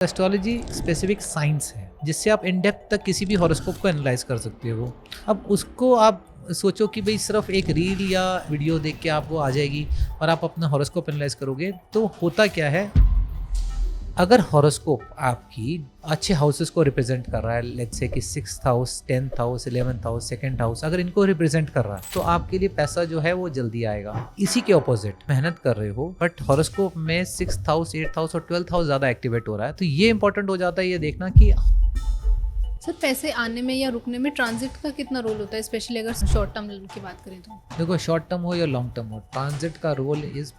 Astrology specific science है जिससे आप इन डेप्थ तक किसी भी हॉरोस्कोप को एनालाइज कर सकते हो। अब उसको आप सोचो कि भाई सिर्फ एक रील या वीडियो देख के आपको आ जाएगी और आप अपना हॉरोस्कोप एनालाइज करोगे, तो होता क्या है, अगर हॉरोस्कोप आपकी अच्छे हाउसेस को रिप्रेजेंट कर रहा है, लेट्स से कि 6th house, 10th house, 11th house, second house, अगर इनको रिप्रेजेंट कर रहा है तो आपके लिए पैसा जो है वो जल्दी आएगा। इसी के ऑपोजिट मेहनत कर रहे हो बट हॉरोस्कोप में 6th हाउस, 8th हाउस और 12th हाउस ज़्यादा एक्टिवेट हो रहा है, तो ये इंपॉर्टेंट हो जाता है ये देखना कि सर पैसे आने में या रुकने में ट्रांजिट का कितना रोल होता है, स्पेशली अगर शॉर्ट टर्म की बात करें तो। देखो, शॉर्ट टर्म हो या लॉन्ग टर्म हो, ट्रांजिट का role is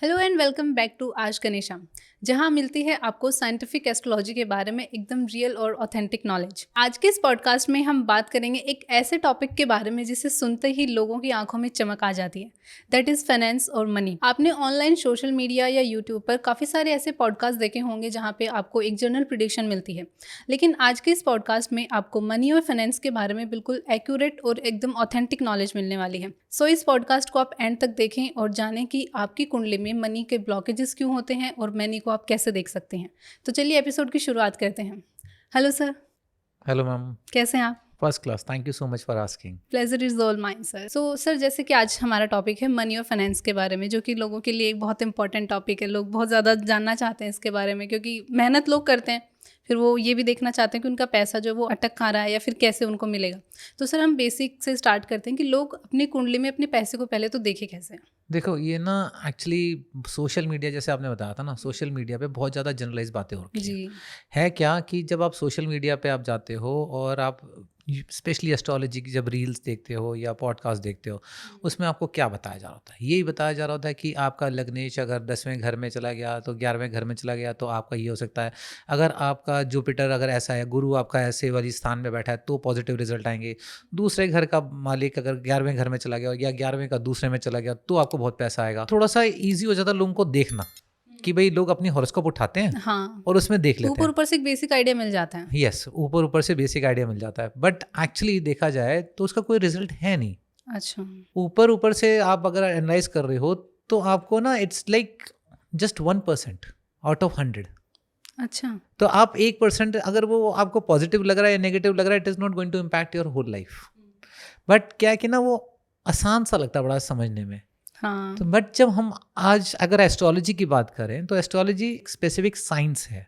hello and welcome back to Aaj Ganesham, जहां मिलती है आपको साइंटिफिक एस्ट्रोलॉजी के बारे में एकदम रियल और ऑथेंटिक नॉलेज। आज के इस पॉडकास्ट में हम बात करेंगे एक ऐसे टॉपिक के बारे में जिसे सुनते ही लोगों की आंखों में चमक आ जाती है, दैट इज फाइनेंस और मनी। आपने ऑनलाइन, सोशल मीडिया या यूट्यूब पर काफ़ी सारे ऐसे पॉडकास्ट देखे होंगे जहाँ पे आपको एक जनरल प्रिडिक्शन मिलती है, लेकिन आज के इस पॉडकास्ट में आपको मनी और फाइनेंस के बारे में बिल्कुल एक्यूरेट और एकदम ऑथेंटिक नॉलेज मिलने वाली है। सो इस पॉडकास्ट को आप एंड तक देखें और जानें कि आपकी कुंडली में मनी के ब्लॉकेजेस क्यों होते हैं और मनी को आप कैसे देख सकते हैं। तो चलिए एपिसोड की शुरुआत करते हैं। Hello sir. Hello ma'am. कैसे हैं आप? First class, thank you so much for asking. Pleasure is all mine sir. So sir, जैसे कि आज हमारा टॉपिक है मनी और फाइनेंस के बारे में, जो कि लोगों के लिए एक बहुत इंपॉर्टेंट टॉपिक है। लोग बहुत ज़्यादा जानना चाहते हैं इसके बारे में, क्योंकि मेहनत लोग करते हैं, फिर वो ये भी देखना चाहते हैं कि उनका पैसा जो वो अटक कहाँ रहा है या फिर कैसे उनको मिलेगा। तो सर, हम बेसिक से स्टार्ट करते हैं कि लोग अपनी कुंडली में अपने पैसे को पहले तो देखें कैसे। देखो, ये ना एक्चुअली सोशल मीडिया, जैसे आपने बताया था ना, सोशल मीडिया पे बहुत ज़्यादा जनरलाइज बातें हो रही जी है क्या कि जब आप सोशल मीडिया पे आप जाते हो और आप स्पेशली एस्ट्रोलॉजी की जब रील्स देखते हो या पॉडकास्ट देखते हो, उसमें आपको क्या बताया जा रहा होता है? यही बताया जा रहा होता है कि आपका लग्नेश अगर 10वें घर में चला गया तो 11वें घर में चला गया तो आपका ये हो सकता है। अगर आपका जुपिटर अगर ऐसा है, गुरु आपका ऐसे वाली स्थान में बैठा है तो पॉजिटिव रिजल्ट आएंगे। दूसरे घर का मालिक अगर 11वें घर में चला गया या 11वें का दूसरे में चला गया तो आपको बहुत पैसा आएगा। थोड़ा सा ईजी हो जाता है लोगों को देखना कि भाई लोग अपनी हॉरोस्कोप उठाते हैं हाँ, और उसमें देख लेते हैं। ऊपर से एक बेसिक आइडिया मिल जाता है। यस, ऊपर से बेसिक आइडिया मिल जाता है, बट एक्चुअली देखा जाए तो उसका कोई रिजल्ट है नहीं। अच्छा। ऊपर से आप अगर एनालाइज कर रहे हो तो आपको ना it's like just 1% out of 100। अच्छा। तो आप 1% अगर वो आपको पॉजिटिव लग रहा है या नेगेटिव लग रहा है, it is not going to impact your whole life. But क्या है कि ना वो आसान सा लगता है बड़ा समझने में। हाँ। तो बट जब हम आज अगर एस्ट्रोलॉजी की बात करें तो एस्ट्रोलॉजी एक स्पेसिफिक साइंस है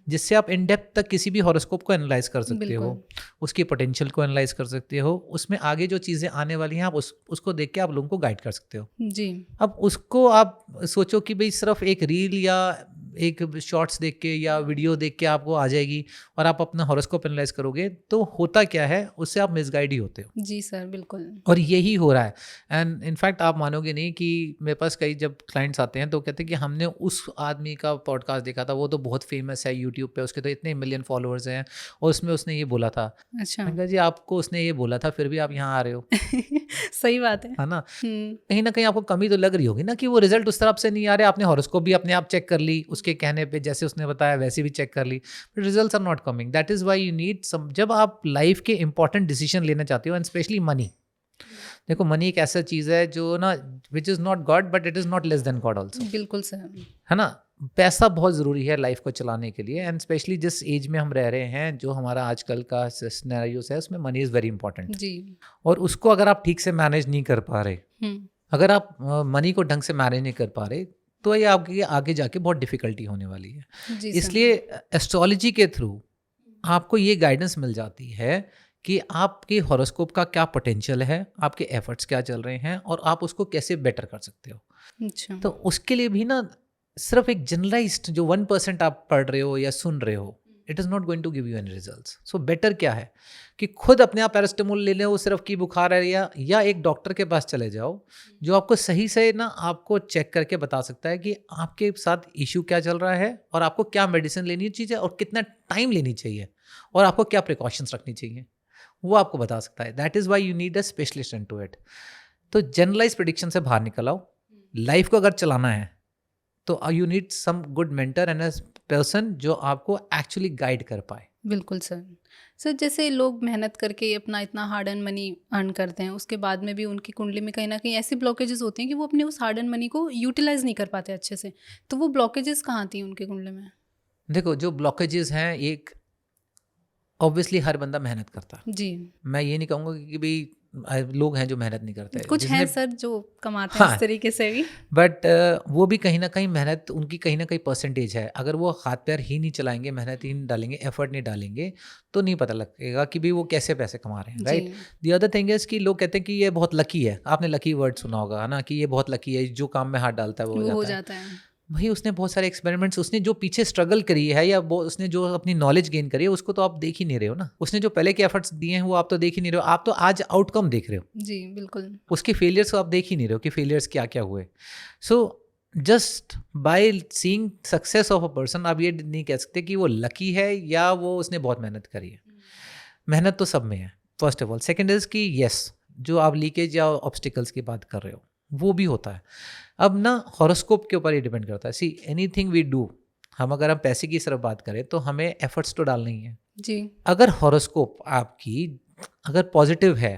जिससे आप इन डेप्थ तक किसी भी हॉरोस्कोप को एनालाइज कर सकते हो, उसकी पोटेंशियल को एनालाइज कर सकते हो, उसमें आगे जो चीज़ें आने वाली हैं आप उसको देख के आप लोगों को गाइड कर सकते हो जी। अब उसको आप सोचो कि भाई सिर्फ एक रील या एक शॉर्ट्स देख के या वीडियो देख के आपको आ जाएगी और आप अपना हॉरोस्कोप एनालाइज करोगे, तो होता क्या है, उससे आप मिसगाइड ही होते हो। जी सर, बिल्कुल। और यही हो रहा है। एंड इनफैक्ट आप मानोगे नहीं कि मेरे पास कई जब क्लाइंट्स आते हैं तो कहते हैं कि हमने उस आदमी का पॉडकास्ट देखा था, वो तो बहुत फेमस है यूट्यूब पे, उसके तो इतने मिलियन फॉलोअर्स हैं और उसमें उसने ये बोला था। अच्छा। मैंने कहा जी, आपको उसने ये बोला था फिर भी आप यहाँ आ रहे हो। सही बात है। है ना? कहीं ना कहीं आपको कमी तो लग रही होगी ना कि वो रिजल्ट उस तरफ से नहीं आ रहे। आपने हॉरोस्कोप भी अपने आप चेक कर ली, उसके कहने पे जैसे उसने बताया वैसे भी चेक कर ली, but results are not coming. That is why you need some, जब आप लाइफ के इंपॉर्टेंट डिसीजन लेना चाहते हो एंड स्पेशली मनी। देखो, मनी एक ऐसा चीज़ है जो ना which is not God but it is not less than God also. बिल्कुल सर। है ना? पैसा बहुत ज़रूरी है लाइफ को चलाने के लिए, एंड स्पेशली जिस एज में हम रह रहे हैं, जो हमारा आजकल का सिनेरियोस है, उसमें मनी इज़ वेरी इंपॉर्टेंट। जी। और उसको अगर आप ठीक से मैनेज नहीं कर पा रहे, अगर आप मनी को ढंग से मैनेज नहीं कर पा रहे, तो ये आपके आगे जाके बहुत डिफ़िकल्टी होने वाली है। जी इसलिए एस्ट्रोलॉजी के थ्रू आपको ये गाइडेंस मिल जाती है कि आपके हॉरोस्कोप का क्या पोटेंशियल है, आपके एफर्ट्स क्या चल रहे हैं और आप उसको कैसे बेटर कर सकते हो। अच्छा। तो उसके लिए भी ना सिर्फ एक जनरलाइज्ड जो 1% आप पढ़ रहे हो या सुन रहे हो, it is not going to give you any results. So better क्या है कि खुद अपने आप पैरास्टामोल ले लें, वो सिर्फ की बुखार है, या एक डॉक्टर के पास चले जाओ जो आपको सही से ना आपको चेक करके बता सकता है कि आपके साथ इशू क्या चल रहा है और आपको क्या मेडिसिन लेनी चाहिए और कितना टाइम लेनी चाहिए और आपको क्या प्रिकॉशंस रखनी चाहिए, वो आपको बता सकता है। That is why you need a specialist into it. तो जनरलाइज प्रेडिक्शन से बाहर निकल आओ। लाइफ को अगर चलाना है तो you need some good mentor and a person जो आपको एक्चुअली गाइड कर पाए। बिल्कुल सर। सर जैसे लोग मेहनत करके अपना इतना हार्ड एंड मनी अर्न करते हैं, उसके बाद में भी उनकी कुंडली में कहीं न कहीं ऐसी ब्लॉकेजेस होती हैं कि वो अपने उस हार्ड एंड मनी को यूटिलाइज़ नहीं कर पाते अच्छे से। तो वो ब्लॉकेजेस कहाँ आती हैं उनकी कुंडली में? देखो, जो ब्लॉकेजेस हैं, एक ऑब्वियसली हर बंदा मेहनत करता है। जी। मैं ये नहीं कहूँगा कि भाई लोग हैं जो मेहनत नहीं करते, कुछ हैं सर जो कमाते हैं हाँ, इस तरीके से भी? बट वो भी कहीं ना कहीं मेहनत उनकी कहीं ना कहीं परसेंटेज है। अगर वो हाथ पैर ही नहीं चलाएंगे, मेहनत ही नहीं डालेंगे, एफर्ट नहीं डालेंगे, तो नहीं पता लगेगा कि भाई वो कैसे पैसे कमा रहे हैं, जी। Right. The other thing is कि लोग कहते हैं कि ये बहुत लकी है। आपने लकी वर्ड सुना होगा, है ना, कि ये बहुत लकी है, जो काम में हाथ डालता है वो वो हो हो जाता है। जाता है। भाई उसने बहुत सारे एक्सपेरिमेंट्स, उसने जो पीछे स्ट्रगल करी है या वो उसने जो अपनी नॉलेज गेन करी है, उसको तो आप देख ही नहीं रहे हो ना। उसने जो पहले के एफर्ट्स दिए हैं वो आप तो देख ही नहीं रहे हो, आप तो आज आउटकम देख रहे हो। जी, बिल्कुल। उसके फेलियर्स को आप देख ही नहीं रहे हो कि फेलियर्स क्या क्या हुए। So just by seeing success of a person आप ये नहीं कह सकते कि वो लकी है या वो उसने बहुत मेहनत करी है। मेहनत तो सब में है, first of all. Second is कि यस, जो आप लीकेज या ऑब्स्टिकल्स की बात कर रहे हो वो भी होता है। अब ना हॉरोस्कोप के ऊपर ही डिपेंड करता है। सी एनीथिंग वी डू, हम पैसे की तरफ बात करें तो हमें एफर्ट्स तो डालना ही है। जी। अगर हॉरोस्कोप आपकी अगर पॉजिटिव है,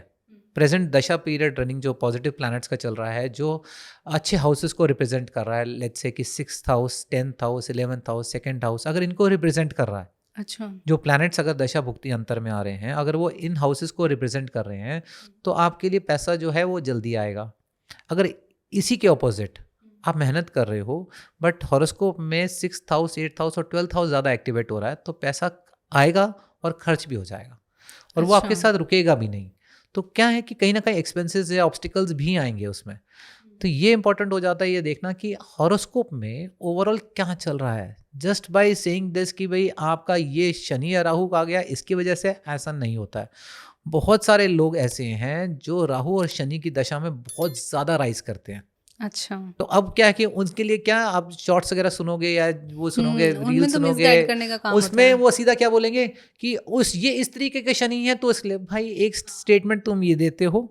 प्रेजेंट दशा पीरियड रनिंग जो पॉजिटिव प्लैनेट्स का चल रहा है, जो अच्छे हाउसेस को रिप्रेजेंट कर रहा है, लेट्स से कि 6th house, 10th house, 11th house, 2nd house, अगर इनको रिप्रेजेंट कर रहा है, अच्छा। जो प्लैनेट्स अगर दशा भुक्ति अंतर में आ रहे हैं, अगर वो इन हाउसेस को रिप्रेजेंट कर रहे हैं, तो आपके लिए पैसा जो है वो जल्दी आएगा। अगर इसी के ऑपोजिट आप मेहनत कर रहे हो बट हॉरोस्कोप में 6th हाउस, 8th हाउस और 12th हाउस ज़्यादा एक्टिवेट हो रहा है, तो पैसा आएगा और खर्च भी हो जाएगा और वो आपके अच्छा। साथ रुकेगा भी नहीं। तो क्या है कि कहीं ना कहीं एक्सपेंसेस या ऑब्स्टिकल्स भी आएंगे उसमें। तो ये इंपॉर्टेंट हो जाता है ये देखना कि हॉरोस्कोप में ओवरऑल क्या चल रहा है। जस्ट बाय सेइंग दिस कि भाई आपका ये शनि या राहु आ गया इसकी वजह से, ऐसा नहीं होता है। बहुत सारे लोग ऐसे हैं जो राहु और शनि की दशा में बहुत ज़्यादा राइज करते हैं। अच्छा। तो अब क्या है कि उनके लिए क्या, आप शॉर्ट्स वगैरह सुनोगे या वो सुनोगे, रील उनमें तो सुनोगे, मिसगाइड करने का काम होता उसमें है। वो सीधा क्या बोलेंगे कि उस ये इस तरीके के शनि है, तो इसलिए भाई एक स्टेटमेंट तुम ये देते हो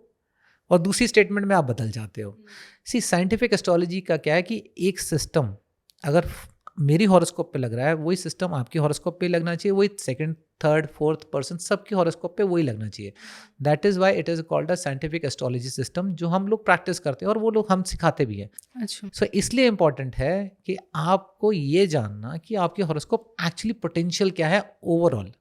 और दूसरी स्टेटमेंट में आप बदल जाते हो। सी साइंटिफिक एस्ट्रोलॉजी का क्या है कि एक सिस्टम अगर मेरी हॉरोस्कोप पे लग रहा है, वही सिस्टम आपकी हॉरोस्कोप पे लगना चाहिए, वही सेकंड, थर्ड, फोर्थ पर्सन सबकी हॉरोस्कोप पे वही लगना चाहिए। That is why it is called a scientific astrology system, जो हम लोग प्रैक्टिस करते हैं और वो लोग हम सिखाते भी हैं। अच्छा। सो इसलिए इम्पॉर्टेंट है कि आपको ये जानना कि आपकी हॉरोस्कोप एक्चुअली पोटेंशियल क्या है ओवरऑल।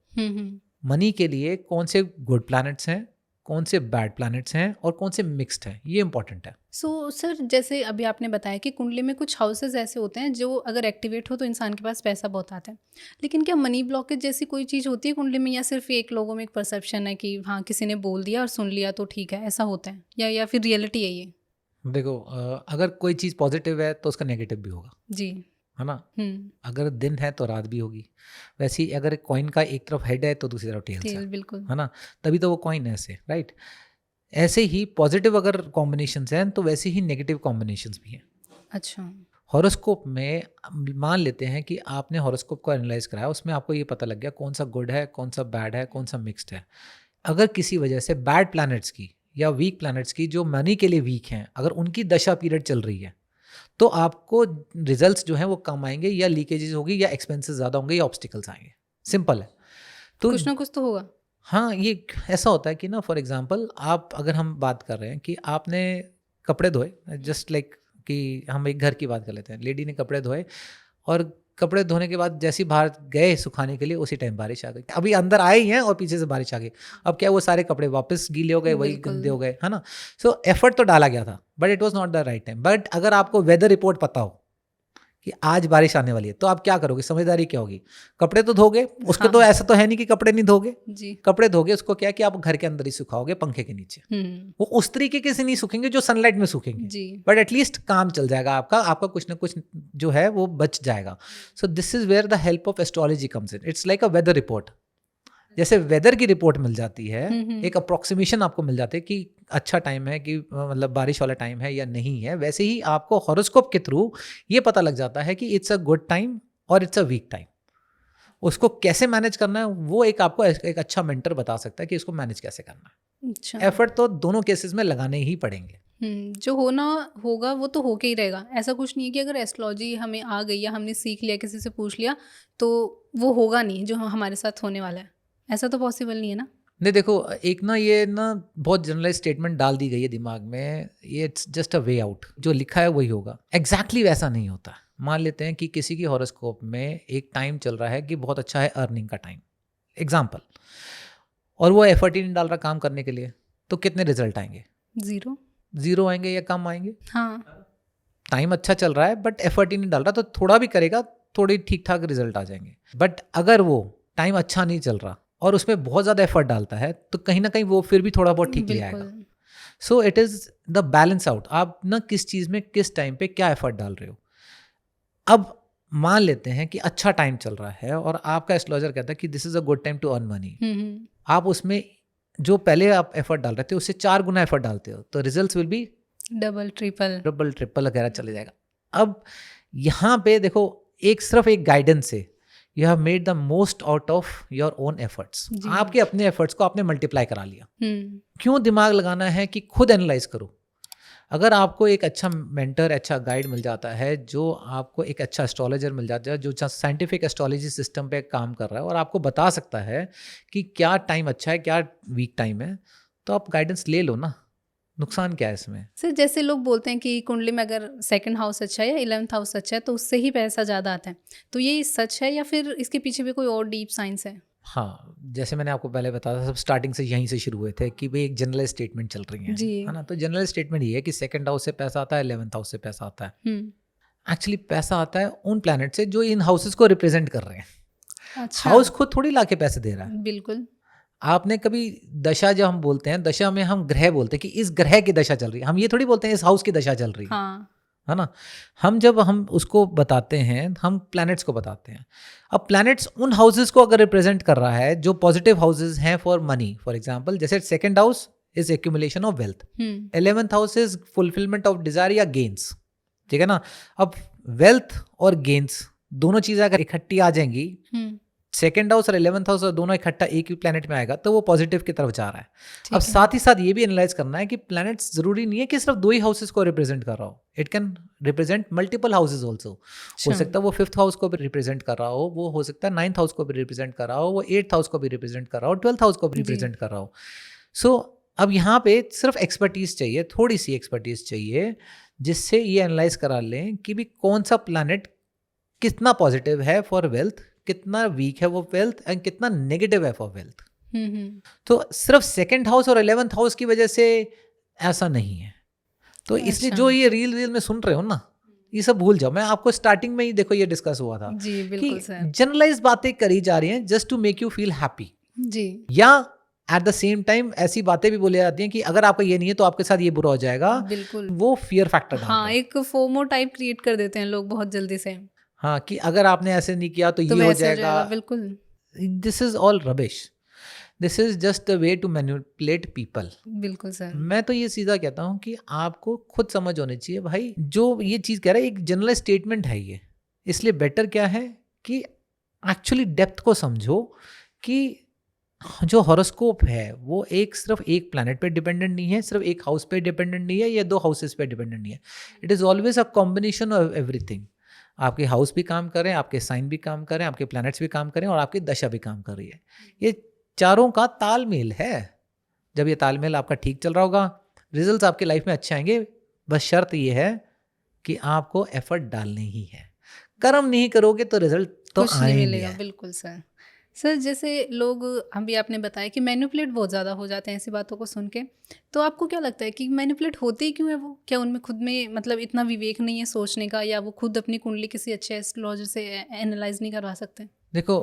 मनी के लिए कौन से गुड प्लैनेट्स हैं, कौन से बैड प्लैनेट्स हैं और कौन से मिक्स्ड हैं, ये इंपॉर्टेंट है। सो सर जैसे अभी आपने बताया कि कुंडली में कुछ हाउसेस ऐसे होते हैं जो अगर एक्टिवेट हो तो इंसान के पास पैसा बहुत आता है, लेकिन क्या मनी ब्लॉकेज जैसी कोई चीज़ होती है कुंडली में, या सिर्फ एक लोगों में एक परसेप्शन है कि हाँ किसी ने बोल दिया और सुन लिया तो ठीक है, ऐसा होता है, या फिर रियलिटी है ये? देखो, अगर कोई चीज़ पॉजिटिव है तो उसका नेगेटिव भी होगा, जी। है ना। अगर दिन है तो रात भी होगी। वैसे ही अगर कॉइन का एक तरफ हेड है तो दूसरी तरफ टेल्स है, बिल्कुल। है ना, तभी तो वो कॉइन है ऐसे, राइट। ऐसे ही पॉजिटिव अगर कॉम्बिनेशंस हैं तो वैसे ही नेगेटिव कॉम्बिनेशंस भी हैं। अच्छा। हॉरोस्कोप में मान लेते हैं कि आपने हॉरोस्कोप को एनालाइज कराया, उसमें आपको ये पता लग गया कौन सा गुड है, कौन सा बैड है, कौन सा मिक्स्ड है। अगर किसी वजह से बैड प्लैनेट्स की या वीक प्लैनेट्स की जो मनी के लिए वीक हैं, अगर उनकी दशा पीरियड चल रही है, तो आपको रिजल्ट्स जो हैं वो कम आएंगे, या लीकेजेस होगी, या एक्सपेंसेस ज़्यादा होंगे, या ऑब्स्टिकल्स आएंगे। सिंपल है। तो कुछ ना कुछ तो होगा। हाँ, ये ऐसा होता है कि ना, फॉर एग्जांपल आप अगर हम बात कर रहे हैं कि आपने कपड़े धोए, जस्ट लाइक कि हम एक घर की बात कर लेते हैं, लेडी ने कपड़े धोए और कपड़े धोने के बाद जैसे ही बाहर गए सुखाने के लिए, उसी टाइम बारिश आ गई। अभी अंदर आए ही हैं और पीछे से बारिश आ गई। अब क्या वो सारे कपड़े वापस गीले हो गए, वही गंदे हो गए, है ना। सो एफर्ट तो डाला गया था but it was not the right time. But अगर आपको वेदर रिपोर्ट पता हो कि आज बारिश आने वाली है, तो आप क्या करोगे, समझदारी क्या होगी, कपड़े तो धोगे। उसको तो ऐसा तो है नहीं कि कपड़े नहीं धोगे जी। कपड़े धोगे, उसको क्या कि आप घर के अंदर ही सुखाओगे, पंखे के नीचे। वो उस तरीके के से नहीं सूखेंगे जो सनलाइट में सूखेंगे जी। बट एटलीस्ट काम चल जाएगा आपका कुछ ना कुछ जो है वो बच जाएगा। So this is where the help of astrology comes in. It's like a weather report. जैसे वेदर की रिपोर्ट मिल जाती है, एक अप्रोक्सीमेशन आपको मिल जाती है कि अच्छा टाइम है, कि मतलब बारिश वाला टाइम है या नहीं है, वैसे ही आपको हॉरोस्कोप के थ्रू ये पता लग जाता है कि इट्स अ गुड टाइम और इट्स अ वीक टाइम। उसको कैसे मैनेज करना है वो एक आपको एक अच्छा मेंटर बता सकता है कि इसको मैनेज कैसे करना है। अच्छा। एफर्ट तो दोनों केसेस में लगाने ही पड़ेंगे। जो होना होगा वो तो होके ही रहेगा। ऐसा कुछ नहीं है कि अगर एस्ट्रोलॉजी हमें आ गई या हमने सीख लिया, किसी से पूछ लिया, तो वो होगा नहीं जो हमारे साथ होने वाला है। ऐसा तो पॉसिबल नहीं है ना? नहीं देखो, एक ना ये ना बहुत जनरलाइज स्टेटमेंट डाल दी गई है दिमाग में, ये it's just a way out, जो लिखा है वही होगा। एग्जैक्टली वैसा नहीं होता। मान लेते हैं कि किसी की हॉरोस्कोप में एक टाइम चल रहा है कि बहुत अच्छा है अर्निंग का टाइम, एग्जाम्पल, और वो एफर्ट ही नहीं डाल रहा काम करने के लिए, तो कितने रिजल्ट आएंगे? 0। 0 आएंगे या कम आएंगे? हाँ। टाइम अच्छा चल रहा है बट एफर्ट ही नहीं डाल रहा, तो थोड़ा भी करेगा थोड़ी ठीक ठाक रिजल्ट आ जाएंगे। बट अगर वो टाइम अच्छा नहीं चल रहा और उसमें बहुत ज़्यादा एफर्ट डालता है, तो कहीं ना कहीं वो फिर भी थोड़ा बहुत ठीक ले आएगा। So it is the balance out, आप ना किस चीज़ में किस टाइम पे क्या एफर्ट डाल रहे हो। अब मान लेते हैं कि अच्छा टाइम चल रहा है और आपका एस्ट्रोलॉजर कहता है कि this is a good time to earn money, आप उसमें जो पहले आप एफर्ट डाल रहे थे उससे 4 गुना एफर्ट डालते हो, तो results will be double triple वगैरह चले जाएगा। अब यहाँ पे देखो, सिर्फ एक गाइडेंस से you have made the most out of your own efforts. आपके अपने एफर्ट्स को आपने मल्टीप्लाई करा लिया। क्यों दिमाग लगाना है कि खुद एनालाइज करो। अगर आपको एक अच्छा मेंटर, अच्छा गाइड मिल जाता है, जो आपको एक अच्छा एस्ट्रोलॉजर मिल जाता है जो साइंटिफिक एस्ट्रोलॉजी सिस्टम पे काम कर रहा है और आपको बता सकता है कि क्या टाइम अच्छा है, क्या वीक टाइम है, तो आप गाइडेंस ले लो ना। नुकसान क्या है इसमें? सर जैसे लोग बोलते हैं कि कुंडली में अगर 2nd हाउस अच्छा है या 11th हाउस अच्छा है तो उससे ही पैसा ज़्यादा आता है, तो ये सच है या फिर इसके पीछे भी कोई और डीप साइंस है? हाँ, जैसे मैंने आपको पहले बताया था, सब स्टार्टिंग से यहीं से शुरू हुए थे कि भाई एक जनरल स्टेटमेंट चल रही है ना। तो जनरल स्टेटमेंट ये है कि 2nd हाउस से पैसा आता है, 11th हाउस से पैसा आता है। एक्चुअली पैसा आता है उन प्लैनेट से जो इन हाउसेस को रिप्रेजेंट कर रहे हैं। अच्छा। हाउस खुद थोड़ी लाके पैसे दे रहा है। बिल्कुल। आपने कभी दशा, जब हम बोलते हैं दशा में हम ग्रह बोलते हैं कि इस ग्रह की दशा चल रही है, हम ये थोड़ी बोलते हैं इस हाउस की दशा चल रही है। है ना। जब हम उसको बताते हैं, हम प्लैनेट्स को बताते हैं। अब प्लैनेट्स उन हाउसेस को अगर रिप्रेजेंट कर रहा है जो पॉजिटिव हाउसेस हैं फॉर मनी, फॉर एग्जांपल जैसे 2nd house is accumulation of wealth, 11th house is fulfilment of desire या गेन्स, ठीक है ना। अब वेल्थ और गेन्स दोनों चीजें अगर इकट्ठी आ जाएंगी, 2nd हाउस और 11th हाउस और दोनों इकट्ठा एक ही प्लैनेट में आएगा, तो वो पॉजिटिव की तरफ जा रहा है। अब साथ ही साथ ये भी एनालाइज करना है कि प्लैनेट्स जरूरी नहीं है कि सिर्फ 2 ही हाउसेस को रिप्रेजेंट कर रहा हो, it can represent multiple houses also. हो सकता है वो 5th हाउस को भी रिप्रेजेंट कर रहा हो, वो हो सकता है 9th हाउस को भी रिप्रेजेंट कर रहा हो, वो 8th हाउस को भी रिप्रेजेंट कर रहा हो, 12th हाउस को भी रिप्रेजेंट कर रहा हो। सो अब यहाँ पे सिर्फ एक्सपर्टीज चाहिए, थोड़ी सी एक्सपर्टीज चाहिए, जिससे ये एनालाइज करा लें कि भी कौन सा प्लैनेट कितना पॉजिटिव है फॉर वेल्थ, कितना वीक है वो वेल्थ, एंड कितना नेगेटिव है फॉर वेल्थ। तो सिर्फ 2nd हाउस और 11th हाउस की वजह से ऐसा नहीं है। तो इसलिए जो ये रील में सुन रहे हो ना, ये सब भूल जाओ। मैं आपको स्टार्टिंग में ही देखो ये डिस्कस हुआ था जी, बिल्कुल कि जनरलाइज बातें करी जा रही हैं just to make you feel happy जी, या एट द सेम टाइम ऐसी बातें भी बोली जाती हैं कि अगर आपका ये नहीं है तो आपके साथ ये बुरा हो जाएगा। बिल्कुल, वो फियर फैक्टर। हाँ, एक फोमो टाइप क्रिएट कर देते हैं लोग बहुत जल्दी से। हाँ, कि अगर आपने ऐसे नहीं किया तो ये हो जाएगा। बिल्कुल, this is all rubbish, this is just a way to manipulate people. बिल्कुल सर। मैं तो ये सीधा कहता हूँ कि आपको खुद समझ होनी चाहिए भाई, जो ये चीज़ कह रहा है एक जनरल स्टेटमेंट है ये, इसलिए बेटर क्या है कि एक्चुअली डेप्थ को समझो कि जो हॉरोस्कोप है वो सिर्फ एक प्लैनेट पे डिपेंडेंट नहीं है, सिर्फ एक हाउस पे डिपेंडेंट नहीं है, या 2 हाउसेस पे डिपेंडेंट नहीं है। It is always a combination of everything. आपके हाउस भी काम करें, आपके साइन भी काम करें, आपके प्लैनेट्स भी काम करें, और आपकी दशा भी काम कर रही है। ये चारों का तालमेल है। जब ये तालमेल आपका ठीक चल रहा होगा, रिजल्ट्स आपके लाइफ में अच्छे आएंगे। बस शर्त ये है कि आपको एफर्ट डालने ही है। कर्म नहीं करोगे तो रिजल्ट तो आएंगे। मिलेगा। बिल्कुल सर। सर जैसे लोग, अभी आपने बताया कि मैनिपुलेट बहुत ज़्यादा हो जाते हैं ऐसी बातों को सुन के, तो आपको क्या लगता है कि मैनिपुलेट होते ही क्यों है वो? क्या उनमें खुद में मतलब इतना विवेक नहीं है सोचने का, या वो खुद अपनी कुंडली किसी अच्छे एस्ट्रोलॉजर से एनालाइज नहीं करवा सकते? देखो,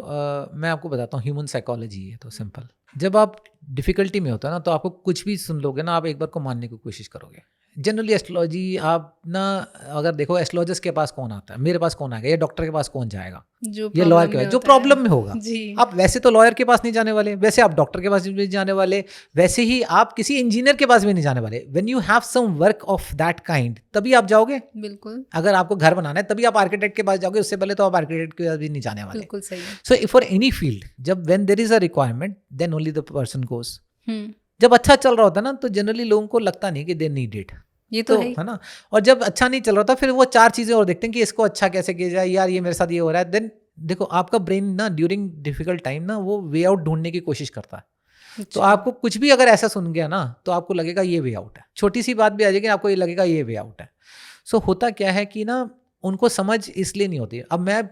मैं आपको बताता हूँ, ह्यूमन साइकोलॉजी है तो सिंपल। जब आप डिफ़िकल्टी में होता है ना, तो आपको कुछ भी सुन लोगे ना, आप एक बार को मानने की कोशिश करोगे। जनरली एस्ट्रोलॉजी आप ना, अगर देखो एस्ट्रोलॉजिस्ट के पास कौन आता है, मेरे पास कौन आएगा, या डॉक्टर के पास कौन जाएगा, ये लॉयर के पास जो प्रॉब्लम में होगा। आप वैसे तो लॉयर के पास नहीं जाने वाले, वैसे आप डॉक्टर के पास भी नहीं जाने वाले, वैसे ही आप किसी इंजीनियर के पास भी नहीं जाने वाले। When you have some work of that kind, तभी आप जाओगे। बिल्कुल। अगर आपको घर बनाना है तभी आप आर्किटेक्ट के पास जाओगे, उससे पहले तो आप आर्किटेक्ट के पास भी नहीं जाने वाले। बिल्कुल सही। सो फॉर एनी फील्ड, जब when there is a requirement, then only the person goes. जब अच्छा चल रहा होता है ना, तो जनरली लोगों को लगता नहीं कि दे नीड इट। ये तो है ही। है ना। और जब अच्छा नहीं चल रहा था फिर वो 4 चीजें और देखते हैं कि इसको अच्छा कैसे किया जाए, यार ये मेरे साथ ये हो रहा है। देन देखो आपका ब्रेन ना ड्यूरिंग डिफिकल्ट टाइम ना वो वे आउट ढूंढने की कोशिश करता है। तो अच्छा, आपको कुछ भी अगर ऐसा सुन गया ना तो आपको लगेगा ये वे आउट है, छोटी सी बात भी आ जाएगी आपको ये लगेगा ये वे आउट है। सो होता क्या है कि ना उनको समझ इसलिए नहीं होती। अब मैं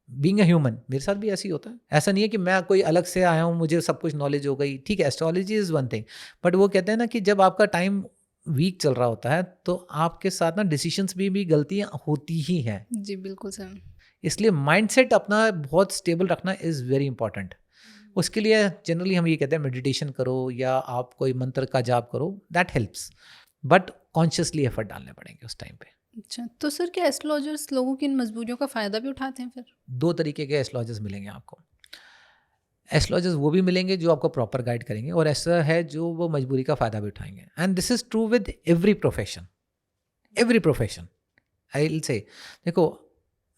बीइंग अ ह्यूमन मेरे साथ भी ऐसे ही होता है। ऐसा नहीं है कि मैं कोई अलग से आया हूँ मुझे सब कुछ नॉलेज हो गई, ठीक है astrology is one thing, but वो कहते हैं ना कि जब आपका टाइम वीक चल रहा होता है तो आपके साथ ना डिसीजंस भी गलतियाँ होती ही हैं। जी बिल्कुल सर। इसलिए माइंडसेट अपना बहुत स्टेबल रखना इज़ वेरी इंपॉर्टेंट। उसके लिए जनरली हम ये कहते हैं मेडिटेशन करो या आप कोई मंत्र का जाप करो, that helps, but consciously effort डालने पड़ेंगे उस टाइम पे। अच्छा, तो सर क्या एस्ट्रोलॉजर्स लोगों की इन मजबूरियों का फ़ायदा भी उठाते हैं फिर? 2 तरीके के एस्ट्रोलॉजर्स मिलेंगे आपको। एस्ट्रोलॉजर्स वो भी मिलेंगे जो आपको प्रॉपर गाइड करेंगे और ऐसा है जो वो मजबूरी का फ़ायदा भी उठाएंगे। And this is true with every profession, every profession I will say. देखो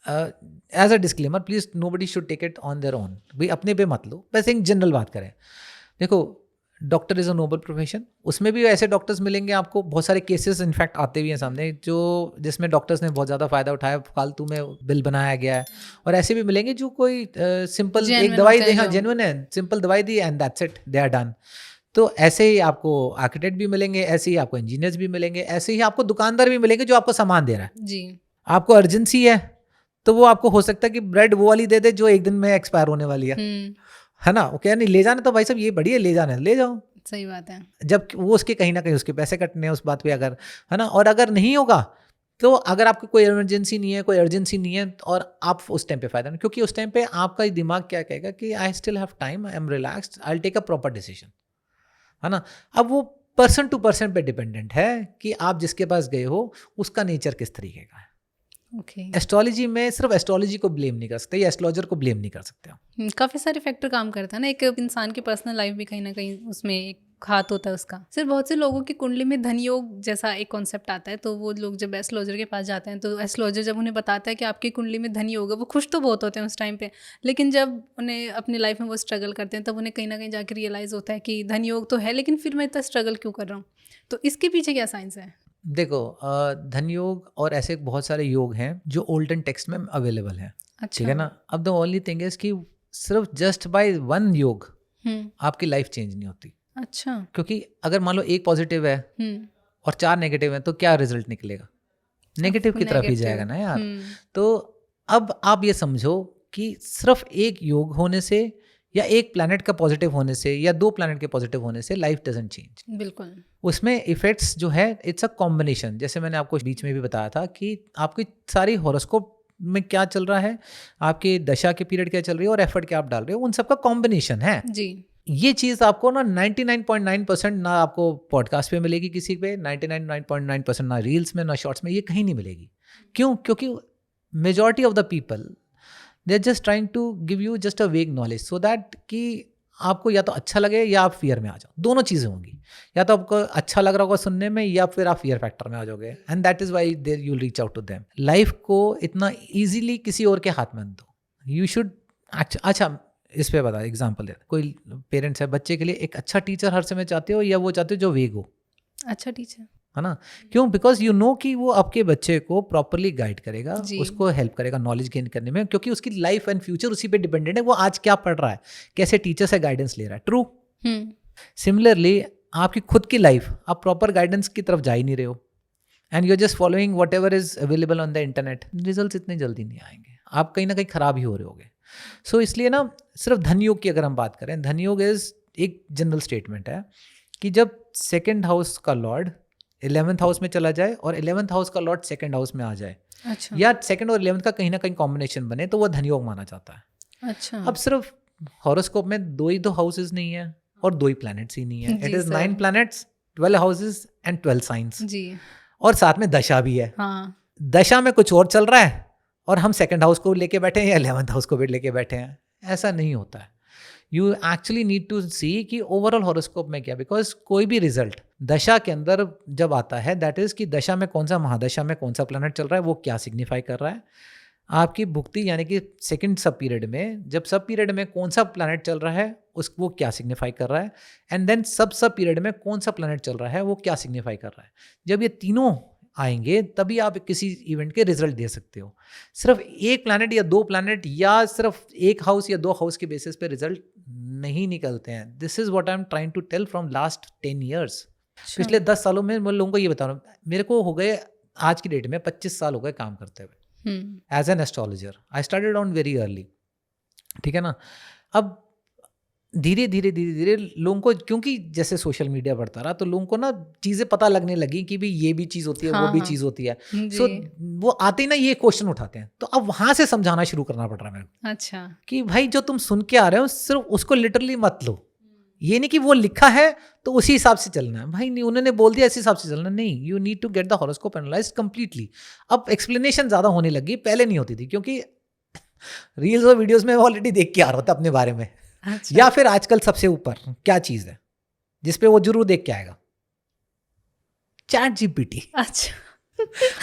as a disclaimer please nobody should take it on their own, भाई अपने पे मत लो, बस एक जनरल बात करें। देखो doctor is a noble profession, उसमें भी ऐसे डॉक्टर्स मिलेंगे आपको, बहुत सारे केसेस इनफैक्ट आते हुए हैं सामने जो जिसमें डॉक्टर्स ने बहुत ज़्यादा फ़ायदा उठाया, फालतू में बिल बनाया गया है। और ऐसे भी मिलेंगे जो कोई सिंपल एक जेन्युइन दवाई होते दे, हैं हाँ जो। जेन्युइन है, सिंपल दवाई दी and that's it, they are done. तो ऐसे ही आपको आर्किटेक्ट भी मिलेंगे, ऐसे ही आपको इंजीनियर्स भी मिलेंगे, ऐसे ही आपको दुकानदार भी मिलेंगे जो आपको सामान दे रहा है। जी। आपको अर्जेंसी है तो वो आपको हो सकता है कि ब्रेड वो वाली दे दे जो एक दिन में एक्सपायर होने वाली है ना। वो क्या नहीं ले जाना, तो भाई साहब ये बढ़िया ले जाना है ले जाओ, सही बात है। जब वो उसके कहीं ना कहीं उसके पैसे कटने हैं उस बात पे अगर, है ना। और अगर नहीं होगा तो अगर आपको कोई इमरजेंसी नहीं है, कोई अर्जेंसी नहीं है, और आप उस टाइम पे फायदा नहीं, क्योंकि उस टाइम पे आपका दिमाग क्या कहेगा कि I still have time, I am relaxed, I will take a proper decision, है ना। अब वो पर्सन टू पर्सन पे डिपेंडेंट है कि आप जिसके पास गए हो उसका नेचर किस तरीके का है। ओके। एस्ट्रोलॉजी में सिर्फ एस्ट्रोलॉजी को ब्लेम नहीं कर सकते या एस्ट्रोलॉजर को ब्लेम नहीं कर सकते आप। काफ़ी सारे फैक्टर काम करता है ना, एक इंसान की पर्सनल लाइफ भी कहीं ना कहीं उसमें एक हाथ होता है उसका। सिर्फ बहुत से लोगों की कुंडली में धन योग जैसा एक कॉन्सेप्ट आता है, तो वो लोग जब एस्ट्रोलॉजर के पास जाते हैं तो एस्ट्रोलॉजर जब उन्हें बताता है कि आपकी कुंडली में धन योग है, वो खुश तो बहुत होते हैं उस टाइम पे, लेकिन जब उन्हें अपनी लाइफ में वो स्ट्रगल करते हैं तब उन्हें कहीं ना कहीं जाकर रियलाइज़ होता है कि धन योग तो है लेकिन फिर मैं इतना स्ट्रगल क्यों कर रहा हूँ। तो इसके पीछे क्या साइंस है? देखो धन योग और ऐसे बहुत सारे योग हैं जो ओल्डन टेक्स्ट में अवेलेबल हैं, ठीक है अच्छा। ना। अब द ओनली थिंग इज कि सिर्फ जस्ट बाय वन योग हम्म। आपकी लाइफ चेंज नहीं होती, अच्छा। क्योंकि अगर मान लो एक पॉजिटिव है हम्म। और 4 नेगेटिव है तो क्या रिजल्ट निकलेगा, नेगेटिव की तरफ ही नेगेटिव। जाएगा ना यार। तो अब आप ये समझो कि सिर्फ एक योग होने से या एक प्लैनेट का पॉजिटिव होने से या 2 प्लैनेट के पॉजिटिव होने से लाइफ डजंट चेंज। बिल्कुल। उसमें इफेक्ट्स जो है इट्स अ कॉम्बिनेशन, जैसे मैंने आपको बीच में भी बताया था कि आपकी सारी हॉरोस्कोप में क्या चल रहा है, आपके दशा के पीरियड क्या चल रही है और एफर्ट क्या आप डाल रहे हो, उन सबका कॉम्बिनेशन है। जी। ये चीज़ आपको ना 99.9% ना आपको पॉडकास्ट पे मिलेगी किसी पे, 99.9% ना रील्स में ना शॉर्ट्स में, ये कहीं नहीं मिलेगी। क्यों? क्योंकि majority of the people they are just trying to give you just a vague knowledge so that कि आपको या तो अच्छा लगे या आप फियर में आ जाओ, दोनों चीज़ें होंगी। या तो आपको अच्छा लग रहा होगा सुनने में या फिर आप फियर फैक्टर में आ जाओगे, and that is why there you reach out to them. Life को इतना ईजिली किसी और के हाथ में मत दो, यू शुड। अच्छा इस पे बता एग्जाम्पल दे, कोई पेरेंट्स है बच्चे के लिए एक अच्छा टीचर हर समय चाहते हो या वो चाहते हो जो वेग हो, अच्छा टीचर। है ना। क्यों? बिकॉज यू नो कि वो आपके बच्चे को प्रॉपरली गाइड करेगा, जी। उसको हेल्प करेगा नॉलेज गेन करने में, क्योंकि उसकी लाइफ एंड फ्यूचर उसी पे डिपेंडेंट है, वो आज क्या पढ़ रहा है, कैसे टीचर से गाइडेंस ले रहा है। ट्रू। सिमिलरली आपकी खुद की लाइफ आप प्रॉपर गाइडेंस की तरफ जा ही नहीं रहे हो and you are just following whatever is available on the internet, result इतने जल्दी नहीं आएंगे, आप कहीं ना कहीं खराब ही हो रहे होगे। सो इसलिए ना सिर्फ धनयोग की अगर हम बात करें, धनयोग इज एक जनरल स्टेटमेंट है कि जब सेकेंड हाउस का लॉर्ड 11th हाउस में चला जाए और 11th हाउस का लॉर्ड सेकेंड हाउस में आ जाए, अच्छा। या सेकेंड और 11th का कहीं ना कहीं कॉम्बिनेशन बने, तो वो धनयोग माना जाता है। अच्छा। अब सिर्फ हॉरोस्कोप में 2 ही 2 हाउसेज नहीं है और 2 ही प्लैनेट्स ही नहीं है, इट जी is sir. 9 planets, 12 houses and 12 signs, जी। और साथ में दशा भी है। हाँ। दशा में कुछ और चल रहा है और हम सेकेंड हाउस को लेके बैठे हैं या 11th हाउस को भी लेके बैठे हैं, ऐसा नहीं होता है। You actually need to see कि ओवरऑल हॉरोस्कोप में क्या, बिकॉज कोई भी रिजल्ट दशा के अंदर जब आता है, दैट इज कि दशा में कौन सा महादशा में कौन सा प्लैनेट चल रहा है, वो क्या सिग्निफाई कर रहा है। आपकी भुक्ति यानी कि सेकंड सब पीरियड में जब सब पीरियड में कौन सा प्लैनेट चल रहा है उस वो क्या सिग्निफाई कर रहा है, एंड देन सब पीरियड में कौन सा प्लैनेट चल रहा है वो क्या सिग्निफाई कर रहा है। जब ये तीनों आएंगे तभी आप किसी इवेंट के रिजल्ट दे सकते हो। सिर्फ एक प्लैनेट या 2 प्लैनेट या सिर्फ एक हाउस या 2 हाउस के बेसिस पे रिजल्ट नहीं निकलते हैं। This is what I am trying to tell from last 10 years. पिछले 10 सालों में मैं लोगों को ये बता रहा हूँ, मेरे को हो गए आज की डेट में 25 साल हो गए काम करते हुए as an astrologer. I started on very early, ठीक है ना। अब धीरे धीरे लोगों को, क्योंकि जैसे सोशल मीडिया बढ़ता रहा तो लोगों को ना चीज़ें पता लगने लगी कि भाई ये भी चीज़ होती है, वो भी चीज़ होती है। सो वो आते ही ना ये क्वेश्चन उठाते हैं, तो अब वहाँ से समझाना शुरू करना पड़ रहा है मेरे को। अच्छा, कि भाई जो तुम सुन के आ रहे हो सिर्फ उसको लिटरली मत लो। ये नहीं कि वो लिखा है तो उसी हिसाब से चलना है। भाई नहीं, उन्होंने बोल दिया इस हिसाब से चलना, नहीं, you need to get the horoscope analysed completely. अब एक्सप्लेनेशन ज़्यादा होने लगी, पहले नहीं होती थी, क्योंकि रील्स और वीडियोस में ऑलरेडी देख के आ रहा था अपने बारे में। अच्छा। या फिर आजकल सबसे ऊपर क्या चीज़ है जिसपे वो जरूर देख के आएगा? Chat GPT. अच्छा,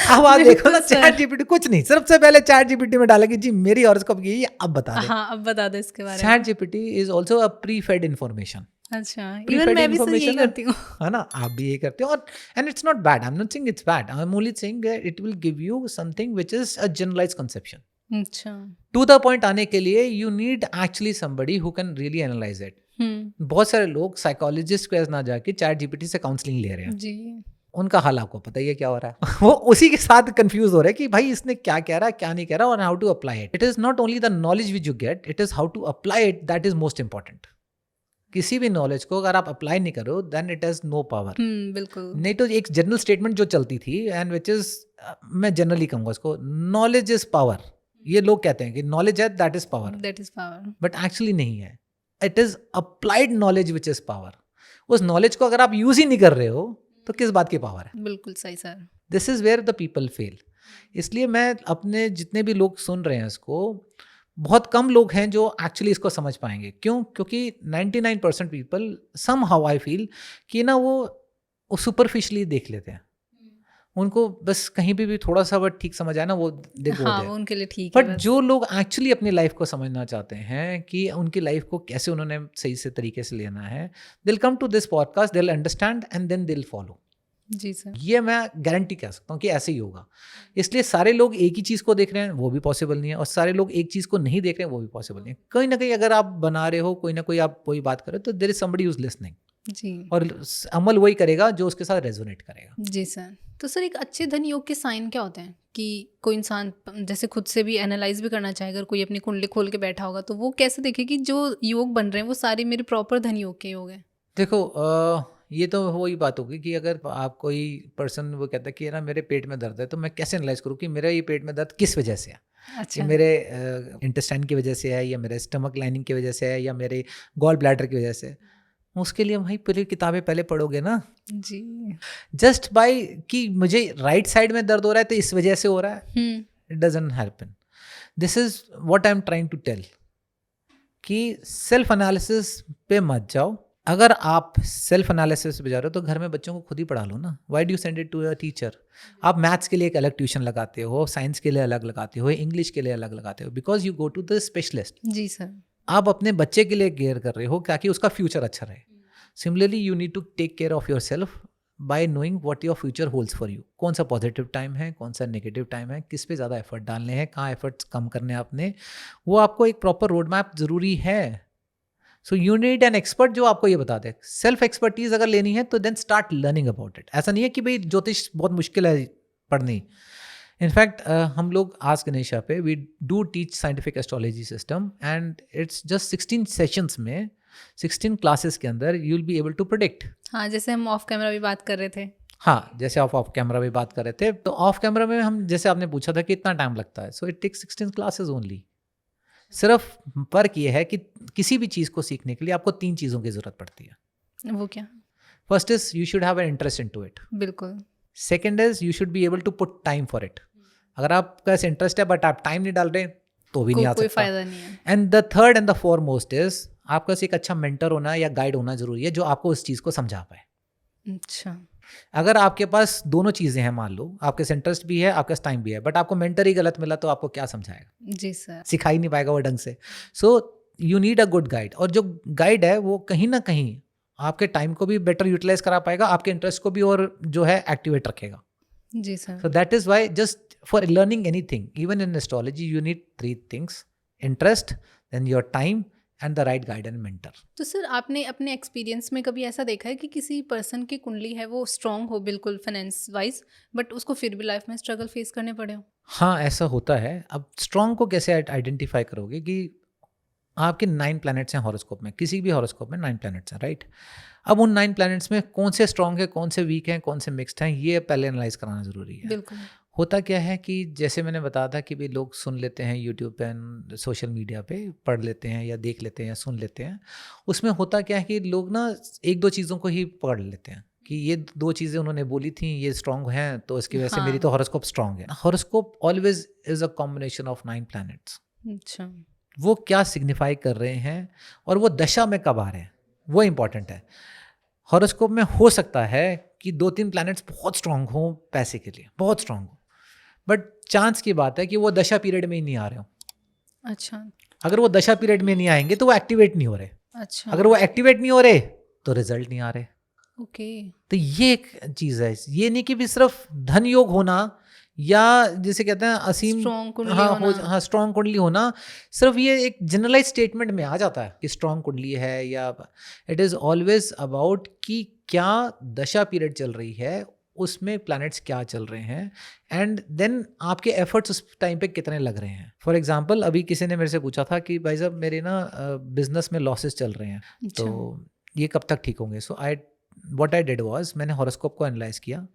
अब आप देखो ना, बिल्कुल सर। चैट जीपीटी कुछ नहीं, सबसे पहले चैट जीपीटी में डालेगी जी मेरी हॉरोस्कोप ये अब बता दे। हाँ, अब बता दो इसके बारे में। ChatGPT is also a pre fed information. अच्छा, Pre-fed इवन मैं भी सर यही information है। करती हूँ। है ना, आप भी ये करते हो। और and it's not bad, I am not saying it's bad, I am only saying it will give you something which is a generalised conception. अच्छा। टू द पॉइंट आने के लिए you need actually somebody who can really analyse it. बहुत सारे लोग psychologist के पास ना जाके चैट जीपीटी से काउंसलिंग ले रहे हैं जी। उनका हाल आपको पता ही है क्या हो रहा है। वो उसी के साथ कंफ्यूज हो रहे हैं कि भाई इसने क्या कह रहा है, क्या नहीं कह रहा, और how to apply it. It is not only the knowledge which you get, it is how to apply it, that is most important. किसी भी नॉलेज को अगर आप अप्लाई नहीं करो then it has no power. बिल्कुल। नहीं तो एक जनरल स्टेटमेंट जो चलती थी एंड विच इज, मैं जनरली कहूंगा इसको, नॉलेज इज पावर। ये लोग कहते हैं कि नॉलेज है that is power, that is power. But actually नहीं है। It is applied knowledge which is power. उस नॉलेज को अगर आप यूज ही नहीं कर रहे हो तो किस बात की पावर है? बिल्कुल सही sir. This is where the people fail. इसलिए मैं अपने जितने भी लोग सुन रहे हैं इसको, बहुत कम लोग हैं जो एक्चुअली इसको समझ पाएंगे। क्यों? क्योंकि 99% people somehow I feel कि ना वो सुपरफिशली देख लेते हैं। उनको बस कहीं भी थोड़ा सा वर्ड ठीक समझ आए ना, वो देखो। हाँ, वो उनके लिए ठीक है। बट जो लोग एक्चुअली अपनी लाइफ को समझना चाहते हैं कि उनकी लाइफ को कैसे उन्होंने सही से तरीके से लेना है, दिल कम टू दिस पॉडकास्ट, दिल अंडरस्टैंड एंड देन दिल फॉलो। जी सर। ये मैं गारंटी कह सकता हूँ कि ऐसे ही होगा। इसलिए सारे लोग एक ही चीज़ को देख रहे हैं वो भी पॉसिबल नहीं है, और सारे लोग एक चीज़ को नहीं देख रहे हैं वो भी पॉसिबल नहीं है। कहीं ना कहीं अगर आप बना रहे हो, कोई ना कोई आप कोई बात कर रहे हो, तो there is somebody who is listening, जी। और अमल वही करेगा जो उसके साथ रेजोनेट करेगा। जी सर। तो सर एक अच्छे धन योग के साइन क्या होते हैं कि कोई इंसान जैसे खुद से भी एनालाइज भी करना चाहे, अगर कोई अपनी कुंडली खोल के बैठा होगा तो वो कैसे देखे कि जो योग बन रहे हैं वो सारे मेरे प्रॉपर धन योग के योग हैं? देखो, ये तो वही बात होगी कि अगर आप कोई पर्सन वो कहता है कि ना मेरे पेट में दर्द है, तो मैं कैसे एनालाइज करूँ कि मेरा ये पेट में दर्द किस वजह से है? अच्छा। कि मेरे इंटेस्टाइन की वजह से है, या मेरे स्टमक लाइनिंग की वजह से है, या मेरे गॉल ब्लैडर की वजह से? उसके लिए भाई पूरी किताबें पहले पढ़ोगे ना। जी। जस्ट बाय कि मुझे राइट साइड में दर्द हो रहा है तो इस वजह से हो रहा है, it doesn't happen. This is what I am trying to tell कि सेल्फ एनालिसिस पे मत जाओ। अगर आप सेल्फ एनालिसिस पे जा रहे हो तो घर में बच्चों को खुद ही पढ़ा लो ना। Why do you send it to a teacher? आप मैथ्स के लिए एक अलग ट्यूशन लगाते हो, साइंस के लिए अलग लगाते हो, इंग्लिश के लिए अलग लगाते हो, because you go to the specialist. जी सर। आप अपने बच्चे के लिए केयर कर रहे हो ताकि उसका फ्यूचर अच्छा रहे। Similarly you need to take care of yourself by knowing what your future holds for you. कौन सा पॉजिटिव टाइम है, कौन सा नेगेटिव टाइम है, किस पे ज़्यादा एफर्ट डालने हैं, कहाँ एफर्ट्स कम करने हैं आपने, वो आपको एक प्रॉपर रोड मैप ज़रूरी है। So you need an expert जो आपको ये बता दे। सेल्फ एक्सपर्टीज अगर लेनी है तो then start learning about it. ऐसा नहीं है कि भाई ज्योतिष बहुत मुश्किल है पढ़नी। इनफैक्ट हम लोग आज गणेशा पे we do teach scientific astrology system and it's just 16 sessions में 16 क्लासेस के अंदर you will be able to predict. हाँ, जैसे हम ऑफ कैमरा भी बात कर रहे थे। हाँ, जैसे आप ऑफ कैमरा भी बात कर रहे थे, तो ऑफ कैमरा में हम जैसे आपने पूछा था कि इतना टाइम लगता है, so it takes 16 classes only. सिर्फ फर्क ये है कि किसी भी चीज़ को सीखने के लिए आपको 3 चीज़ों की ज़रूरत पड़ती है। वो क्या? First is you should have an interest into it. बिल्कुल। Second is you should be able to put time for it. अगर आपका इंटरेस्ट है बट आप टाइम नहीं डाल रहे तो भी नहीं आ सकता। कोई फायदा नहीं है। And the third and the foremost is आपका एक अच्छा मेंटर होना या गाइड होना जरूरी है जो आपको उस चीज़ को समझा पाए। अच्छा। अगर आपके पास दोनों चीज़ें हैं, मान लो आपके इंटरेस्ट भी है, आपके टाइम भी है, बट आपको मेंटर ही गलत मिला तो आपको क्या समझाएगा? जी सर। सिखा ही नहीं पाएगा वो ढंग से। So you need a good guide, और जो गाइड है वो कहीं ना कहीं आपके टाइम को भी बेटर यूटिलाइज करा पाएगा, आपके इंटरेस्ट को भी और जो है एक्टिवेट रखेगा। जी sir. So that is why just for learning anything, even in astrology, you need three things: interest, then your time, and the right guide and mentor. तो सर आपने अपने एक्सपीरियंस में कभी ऐसा देखा है कि किसी पर्सन की कुंडली है वो स्ट्रांग हो बिल्कुल फाइनेंस वाइज, बट उसको फिर भी लाइफ में स्ट्रगल फेस करने पड़े हो? हाँ, ऐसा होता है। अब स्ट्रॉन्ग को कैसे आइडेंटिफाई करोगे कि आपके 9 प्लैनेट्स हैं हॉरोस्कोप में, किसी भी हॉरोस्कोप में 9 प्लैनेट्स हैं, राइट? अब उन 9 प्लैनेट्स में कौन से स्ट्रॉन्ग है, कौन से वीक हैं, कौन से मिक्स्ड हैं, ये पहले एनालाइज कराना ज़रूरी है। बिल्कुल। होता क्या है कि जैसे मैंने बताया था कि भाई लोग सुन लेते हैं यूट्यूब पे, सोशल मीडिया पे पढ़ लेते हैं या देख लेते हैं या सुन लेते हैं। उसमें होता क्या है कि लोग ना 1-2 चीज़ों को ही पढ़ लेते हैं कि ये 2 चीज़ें उन्होंने बोली थी, ये स्ट्रॉन्ग हैं, तो इसकी वजह से मेरी हाँ। तो हॉरोस्कोप स्ट्रॉन्ग है। Horoscope always is a combination of 9 planets. अच्छा। वो क्या सिग्निफाई कर रहे हैं और वो दशा में कब आ रहे हैं, वो इम्पॉर्टेंट है। हॉरोस्कोप में हो सकता है कि 2-3 प्लैनेट्स बहुत स्ट्रांग हों पैसे के लिए, बहुत स्ट्रांग हो, बट चांस की बात है कि वो दशा पीरियड में ही नहीं आ रहे हो। अच्छा। अगर वो दशा पीरियड में नहीं आएंगे तो वो एक्टिवेट नहीं हो रहे। अच्छा। अगर वो एक्टिवेट नहीं हो रहे तो रिजल्ट नहीं आ रहे। ओके। तो ये एक चीज़ है। ये नहीं कि भी सिर्फ धन योग होना या जिसे कहते हैं असीम, स्ट्रॉन्ग कुंडली हाँ होना। हाँ स्ट्रॉन्ग कुंडली होना, सिर्फ ये एक जनरलाइज स्टेटमेंट में आ जाता है कि स्ट्रॉन्ग कुंडली है, या इट इज़ ऑलवेज अबाउट कि क्या दशा पीरियड चल रही है, उसमें प्लैनेट्स क्या चल रहे हैं, एंड देन आपके एफर्ट्स उस टाइम पे कितने लग रहे हैं। फॉर एग्जांपल अभी किसी ने मेरे से पूछा था कि भाई साहब मेरे ना बिजनेस में लॉसेस चल रहे हैं, अच्छा। तो ये कब तक ठीक होंगे। So what I did was, मैंने हॉरोस्कोप को एनालाइज किया।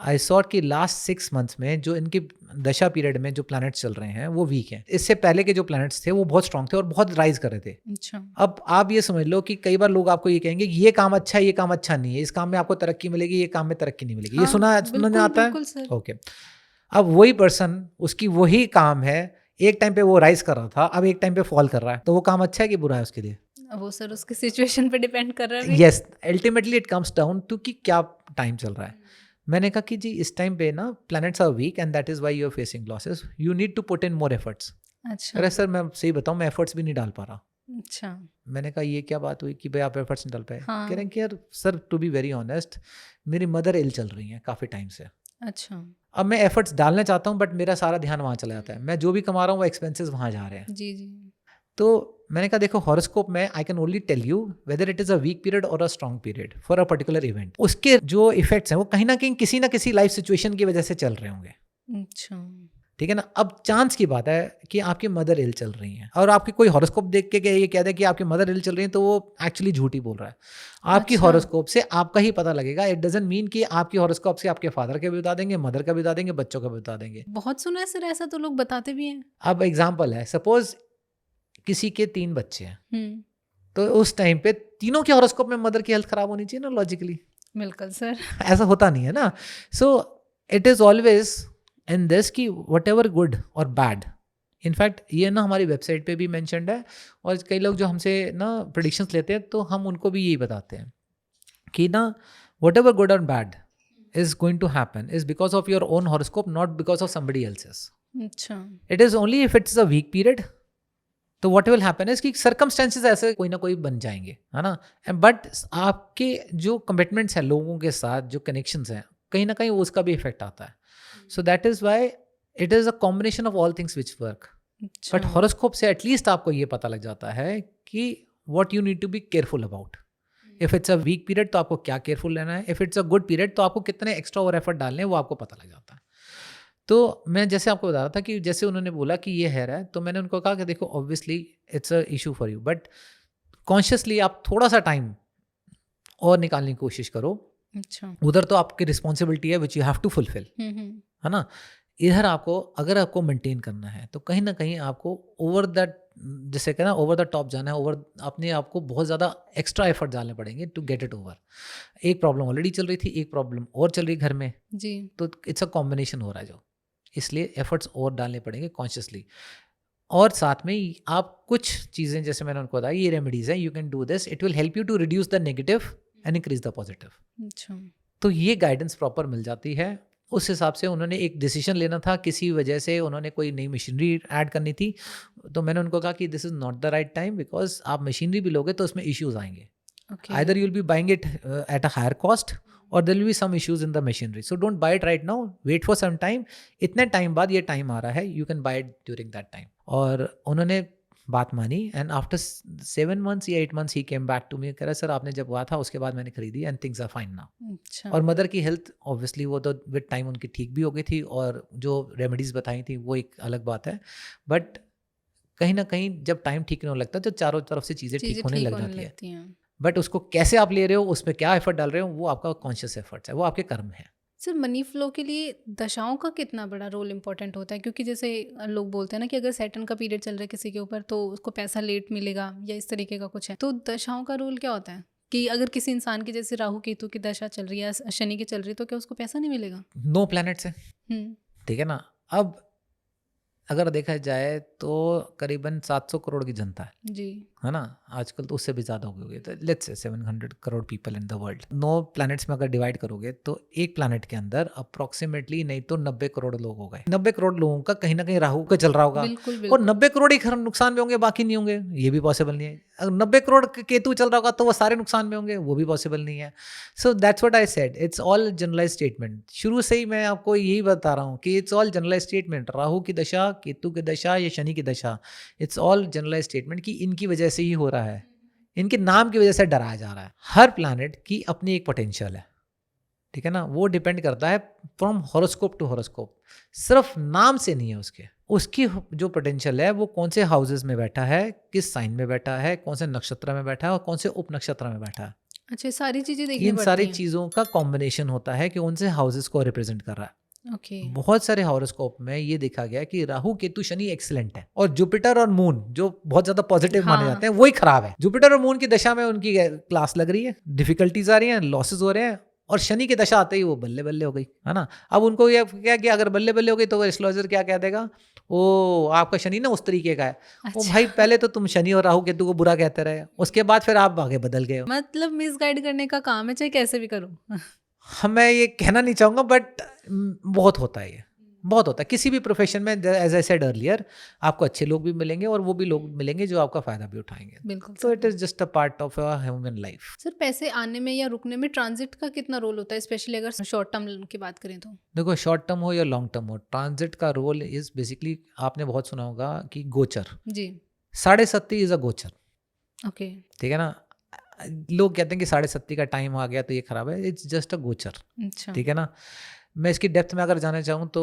आई सॉट कि लास्ट 6 मंथ्स में जो इनकी दशा पीरियड में जो प्लैनेट्स चल रहे हैं वो वीक हैं। इससे पहले के जो प्लैनेट्स थे वो बहुत स्ट्रांग थे और बहुत राइज कर रहे थे। अच्छा। अब आप ये समझ लो कि कई बार लोग आपको ये कहेंगे कि ये काम अच्छा है, ये काम अच्छा नहीं है, इस काम में आपको तरक्की मिलेगी, ये काम में तरक्की नहीं मिलेगी। ये हाँ, सुनने बिल्कुल, आता है? बिल्कुल सर। ओके। अब वही पर्सन, उसकी वही काम है, एक टाइम पे वो राइज कर रहा था, अब एक टाइम पे फॉल कर रहा है, तो वो काम अच्छा है कि बुरा है उसके लिए? वो सर उसके सिचुएशन पे डिपेंड कर रहा है। Yes, ultimately it comes down to कि क्या टाइम चल रहा है। मैंने कहा कि जी इस टाइम पे ना planets are weak and that is why you are facing losses, you need to put in more efforts. अच्छा। अरे सर मैं सही बताऊं, मैं एफर्ट्स भी नहीं डाल पा रहा। अच्छा। मैंने कहा ये क्या बात हुई कि भाई आप एफर्ट्स नहीं डाल पाए? हाँ। कह रहे हैं कि यार sir to be very honest, मेरी मदर इल चल रही हैं काफ़ी टाइम से। अच्छा। अब मैं एफर्ट्स डालना चाहता हूँ बट मेरा सारा ध्यान वहाँ चला जाता है, मैं जो भी कमा रहा हूँ वो एक्सपेंसेस वहाँ जा रहे हैं। जी जी। तो मैंने कहा देखो हॉरोस्कोप में I can only tell you whether it is a weak period और a strong period for a particular event. उसके जो इफेक्ट्स हैं वो कहीं ना कहीं किसी ना किसी लाइफ सिचुएशन की वजह से चल रहे होंगे। अच्छा। ठीक है ना। अब चांस की बात है कि आपकी मदर इल चल रही हैं और आपकी कोई हॉरोस्कोप देख के ये कह दे कि आपकी मदर इल चल रही है, तो वो एक्चुअली झूठी बोल रहा है। आपकी अच्छा। हॉरोस्कोप से आपका ही पता लगेगा। इट डजंट मीन कि आपकी हॉरोस्कोप से आपके फादर का भी बता देंगे, मदर का भी बता देंगे, बच्चों का भी बता देंगे। बहुत सुना है सर, ऐसा तो लोग बताते भी हैं। अब एग्जाम्पल है, सपोज किसी के 3 बच्चे हैं, हम्म। तो उस टाइम पे तीनों के हॉरोस्कोप में मदर की हेल्थ खराब होनी चाहिए ना, लॉजिकली। बिल्कुल सर। ऐसा होता नहीं है ना। So it is always in this कि वट एवर गुड और बैड, इनफैक्ट ये ना हमारी वेबसाइट पे भी मैंशनड है, और कई लोग जो हमसे ना प्रेडिक्शंस लेते हैं तो हम उनको भी यही बताते हैं कि ना वट एवर गुड और bad is going to happen is because of your own horoscope, not because of somebody else's. अच्छा। It is only if it's a weak period, तो व्हाट विल हैपन इज कि circumstances ऐसे कोई ना कोई बन जाएंगे, है ना। बट आपके जो कमिटमेंट्स हैं लोगों के साथ, जो कनेक्शंस हैं, कहीं ना कहीं उसका भी इफेक्ट आता है। So that is why it is a combination of all things which work. But horoscope से एटलीस्ट आपको ये पता लग जाता है कि what you need to be careful about. If it's a weak period तो आपको क्या केयरफुल लेना है, if it's a good period तो आपको कितने एक्स्ट्रा और एफर्ट डालने हैं वो आपको पता लग जाता है। तो मैं जैसे आपको बता रहा था कि जैसे उन्होंने बोला कि ये हेयर है, तो मैंने उनको कहा कि देखो obviously it's a issue for you, but consciously आप थोड़ा सा टाइम और निकालने की कोशिश करो। अच्छा। उधर तो आपकी रिस्पॉन्सिबिलिटी है which you have to fulfil, है ना। इधर आपको अगर आपको मेंटेन करना है तो कहीं ना कहीं आपको ओवर दैट, जैसे कहना ओवर द टॉप जाना है, ओवर अपने आप को बहुत ज़्यादा एक्स्ट्रा एफर्ट डालने पड़ेंगे टू गेट इट ओवर। एक प्रॉब्लम ऑलरेडी चल रही थी, एक प्रॉब्लम और चल रही घर में, जी। तो इट्स अ कॉम्बिनेशन हो रहा है जो, इसलिए एफर्ट्स और डालने पड़ेंगे कॉन्शियसली। और साथ में ही आप कुछ चीज़ें जैसे मैंने उनको बताया, ये रेमेडीज़ हैं, you can do this, it will help you to reduce the negative and increase the positive. अच्छा। तो ये गाइडेंस प्रॉपर मिल जाती है। उस हिसाब से उन्होंने एक डिसीजन लेना था, किसी वजह से उन्होंने कोई नई मशीनरी ऐड करनी थी, तो मैंने उनको कहा कि this is not the right time, because आप मशीनरी भी लोगे तो उसमें इश्यूज आएंगे। Okay. Either you will be buying it at a higher cost और there will be some issues in the machinery, so don't buy it right now, wait for some time, इतने time बाद ये time आ रहा है, you can buy it during that time. और उन्होंने बात मानी एंड आफ्टर 7 months या 8 months ही केम बैक टू मी, कह रहा सर आपने जब कहा था उसके बाद मैंने खरीदी and things are fine now. अच्छा। और मदर की हेल्थ ऑब्वियसली वो तो विद टाइम उनकी ठीक भी हो गई थी, और जो रेमेडीज बताई थी वो एक अलग बात है, बट कहीं ना कहीं जब टाइम ठीक नहीं होने लगता तो चारों तरफ से चीज़ें ठीक होने लग जाती है। बट उसको कैसे आप ले रहे हो, उसमें क्या एफर्ट डाल रहे हो, वो आपका कॉन्शियस एफर्ट्स है, वो आपके कर्म है। सर मनी फ्लो के लिए दशाओं का कितना बड़ा रोल इम्पोर्टेंट होता है? क्योंकि जैसे लोग बोलते हैं ना कि अगर सैटर्न का पीरियड चल रहा है किसी के ऊपर तो उसको पैसा लेट मिलेगा या इस तरीके का कुछ है, तो दशाओं का रोल क्या होता है कि अगर किसी इंसान की जैसे राहु केतु की दशा चल रही है, शनि की चल रही है, तो क्या उसको पैसा नहीं मिलेगा? 9 प्लैनेट्स है, ठीक है ना। अब अगर देखा जाए तो करीबन 700 करोड़ की जनता है ना, आजकल तो उससे भी ज़्यादा हो गई होगी, तो let's say 700 crore people in the world. 9 planets में अगर डिवाइड करोगे तो एक प्लैनेट के अंदर अप्रोक्सीमेटली नहीं तो 90 करोड़ लोग हो गए। 90 करोड़ लोगों का कहीं ना कहीं राहु का चल रहा होगा, और 90 करोड़ ही नुकसान में होंगे, बाकी नहीं होंगे, ये भी पॉसिबल नहीं है। अगर 90 करोड़ केतु चल रहा होगा तो वो सारे नुकसान में होंगे, वो भी पॉसिबल नहीं है। So that's what I said, it's all generalise statement. शुरू से ही मैं आपको यही बता रहा हूँ कि it's all generalise statement. Rahu की दशा, केतु की दशा या शनि की दशा, इट्स ऑल जनरलाइज स्टेटमेंट कि इनकी वजह से ही हो रहा है, इनके नाम की वजह से डराया जा रहा है। हर प्लैनेट की अपनी एक पोटेंशियल है, ठीक है ना, वो डिपेंड करता है फ्रॉम हॉरोस्कोप टू हॉरोस्कोप, सिर्फ नाम से नहीं है उसकी जो पोटेंशियल है वो कौन से हाउसेस में बैठा है, किस साइन में बैठा है, कौन से नक्षत्र में बैठा है और कौन से उप नक्षत्र में बैठा है। अच्छा, सारी चीजें देखनी पड़ती हैं। इन सारी चीजों का कॉम्बिनेशन होता है कि उन से हाउसेस को रिप्रेजेंट कर रहा है। बहुत सारे हॉरोस्कोप में ये देखा गया कि राहु केतु शनि एक्सीलेंट है, और जुपिटर और मून जो बहुत ज्यादा पॉजिटिव माने जाते हैं वही खराब है। जुपिटर और मून की दशा में उनकी क्लास लग रही है, डिफिकल्टीज आ रही हैं, लॉसेस हो रहे हैं, और शनि की दशा आते ही वो बल्ले बल्ले हो गई, है ना। अब उनको ये क्या कि अगर बल्ले बल्ले हो गई तो वो एस्ट्रोलॉजर क्या कह देगा, ओ आपका शनि ना उस तरीके का है। अच्छा। ओ भाई, पहले तो तुम शनि और राहु केतु को बुरा कहते रहे, उसके बाद फिर आप आगे बदल गए हो। मतलब मिसगाइड करने का काम है, चाहे कैसे भी करूं। मैं ये कहना नहीं चाहूँगा, बट बहुत होता है, ये बहुत होता है किसी भी प्रोफेशन में। एज आई सेड अर्लियर, आपको अच्छे लोग भी मिलेंगे और वो भी लोग मिलेंगे जो आपका फायदा भी उठाएंगे। बिल्कुल। तो it is just a part of human life. Sir पैसे आने में या रुकने में ट्रांजिट का कितना रोल होता है, स्पेशली अगर शॉर्ट टर्म की बात करें तो? देखो, शॉर्ट टर्म हो या लॉन्ग टर्म हो, ट्रांजिट का रोल इज बेसिकली, आपने बहुत सुना होगा कि गोचर जी, 7.5 इज अ गोचर। ओके, ठीक है ना। लोग कहते हैं कि 7.5 का टाइम आ गया तो ये खराब है, इट्स जस्ट अ गोचर, ठीक है ना। मैं इसकी डेप्थ में अगर जाना चाहूँ तो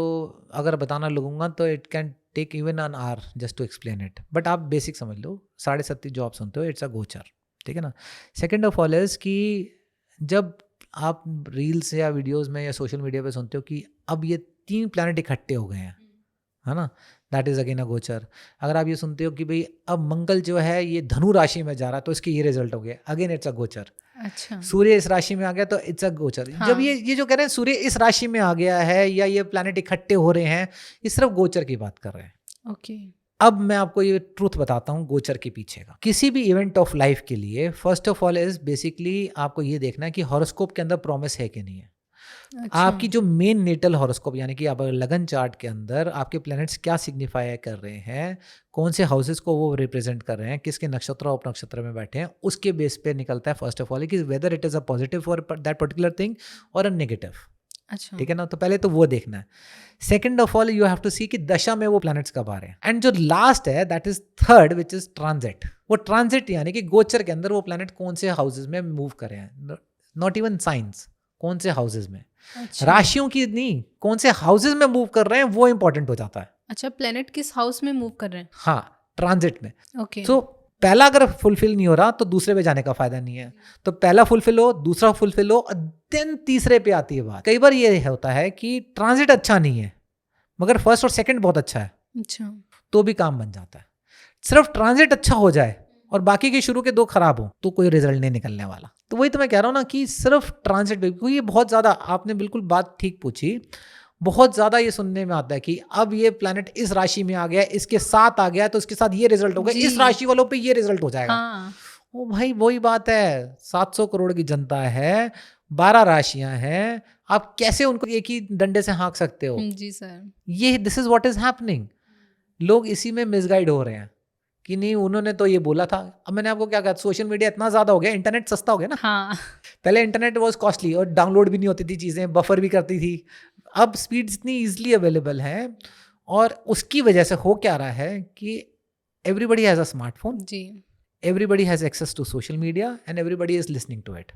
अगर बताना लगूंगा तो it can take even an hour just to explain it, but आप बेसिक समझ लो। 7.5 जो आप सुनते हो, इट्स अ गोचर, ठीक है ना। सेकेंड ऑफ ऑल इज कि जब आप रील्स या वीडियोज़ में या सोशल मीडिया पे सुनते हो कि अब ये 3 प्लैनेट इकट्ठे हो गए हैं, है ना, दैट इज अगेन अ गोचर। अगर आप ये सुनते हो कि भाई अब मंगल जो है ये धनु राशि में जा रहा है तो इसके ये रिजल्ट हो गया, अगेन इट्स अ गोचर। अच्छा, सूर्य इस राशि में आ गया तो इट्स अ गोचर। हाँ। जब ये जो कह रहे हैं सूर्य इस राशि में आ गया है या ये प्लैनेट इकट्ठे हो रहे हैं, ये सिर्फ गोचर की बात कर रहे हैं। ओके, अब मैं आपको ये ट्रूथ बताता हूँ गोचर के पीछे का। किसी भी इवेंट ऑफ लाइफ के लिए first of all is basically आपको ये देखना है कि हॉरोस्कोप के अंदर प्रॉमिस है कि नहीं है। अच्छा। आपकी जो मेन नेटल हॉरोस्कोप यानी कि आप लगन चार्ट के अंदर आपके प्लैनेट्स क्या सिग्निफाई कर रहे हैं, कौन से हाउसेस को वो रिप्रेजेंट कर रहे हैं, किसके नक्षत्र और उपनक्षत्र में बैठे हैं, उसके बेस पे निकलता है फर्स्ट ऑफ ऑल कि whether it is a positive for that particular thing और अ नेगेटिव। अच्छा, ठीक है ना। तो पहले तो वो देखना है। Second of all you have to see कि दशा में वो प्लैनेट्स कब आ रहे हैं। एंड जो लास्ट है that is third which is transit. वो ट्रांजिट यानी कि गोचर के अंदर वो प्लैनेट कौन से हाउसेज में मूव कर रहे हैं, नॉट इवन साइंस, कौन से हाउसेज में। अच्छा। राशियों की नहीं, कौन से हाउसेज में मूव कर रहे हैं वो इंपॉर्टेंट हो जाता है। अच्छा, प्लैनेट किस हाउस में मूव कर रहे हैं, हाँ, ट्रांजिट में। ओके, तो पहला अगर फुलफिल नहीं हो रहा तो दूसरे पे जाने का फायदा नहीं है। तो पहला फुलफिल हो, दूसरा फुलफिल हो, देन तीसरे पे आती है बात। कई बार ये होता है कि ट्रांजिट अच्छा नहीं है मगर फर्स्ट और सेकंड बहुत अच्छा है, अच्छा, तो भी काम बन जाता है। सिर्फ ट्रांजिट अच्छा हो जाए और बाकी के शुरू के 2 खराब हो तो कोई रिजल्ट नहीं निकलने वाला। तो वही तो मैं कह रहा हूँ ना कि सिर्फ ट्रांजिट, क्योंकि ये बहुत ज़्यादा, आपने बिल्कुल बात ठीक पूछी, बहुत ज़्यादा ये सुनने में आता है कि अब ये प्लैनेट इस राशि में आ गया, इसके साथ आ गया तो इसके साथ ये रिजल्ट होगा, इस राशि वालों पे ये रिजल्ट हो जाएगा। हाँ। ओ भाई, वही बात है, 700 करोड़ की जनता है, 12 राशियां हैं, आप कैसे उनको एक ही डंडे से हाँक सकते हो? जी सर, ये this is what is happening. लोग इसी में मिसगाइड हो रहे हैं कि नहीं उन्होंने तो ये बोला था। अब मैंने आपको क्या कहा, सोशल मीडिया इतना ज़्यादा हो गया, इंटरनेट सस्ता हो गया ना। हाँ पहले इंटरनेट वॉज कॉस्टली और डाउनलोड भी नहीं होती थी चीज़ें, बफर भी करती थी। अब स्पीड्स इतनी ईजिली अवेलेबल हैं और उसकी वजह से हो क्या रहा है कि एवरीबडी हैज़ अ स्मार्टफोन, जी। Everybody has access to social media and everybody is listening to it.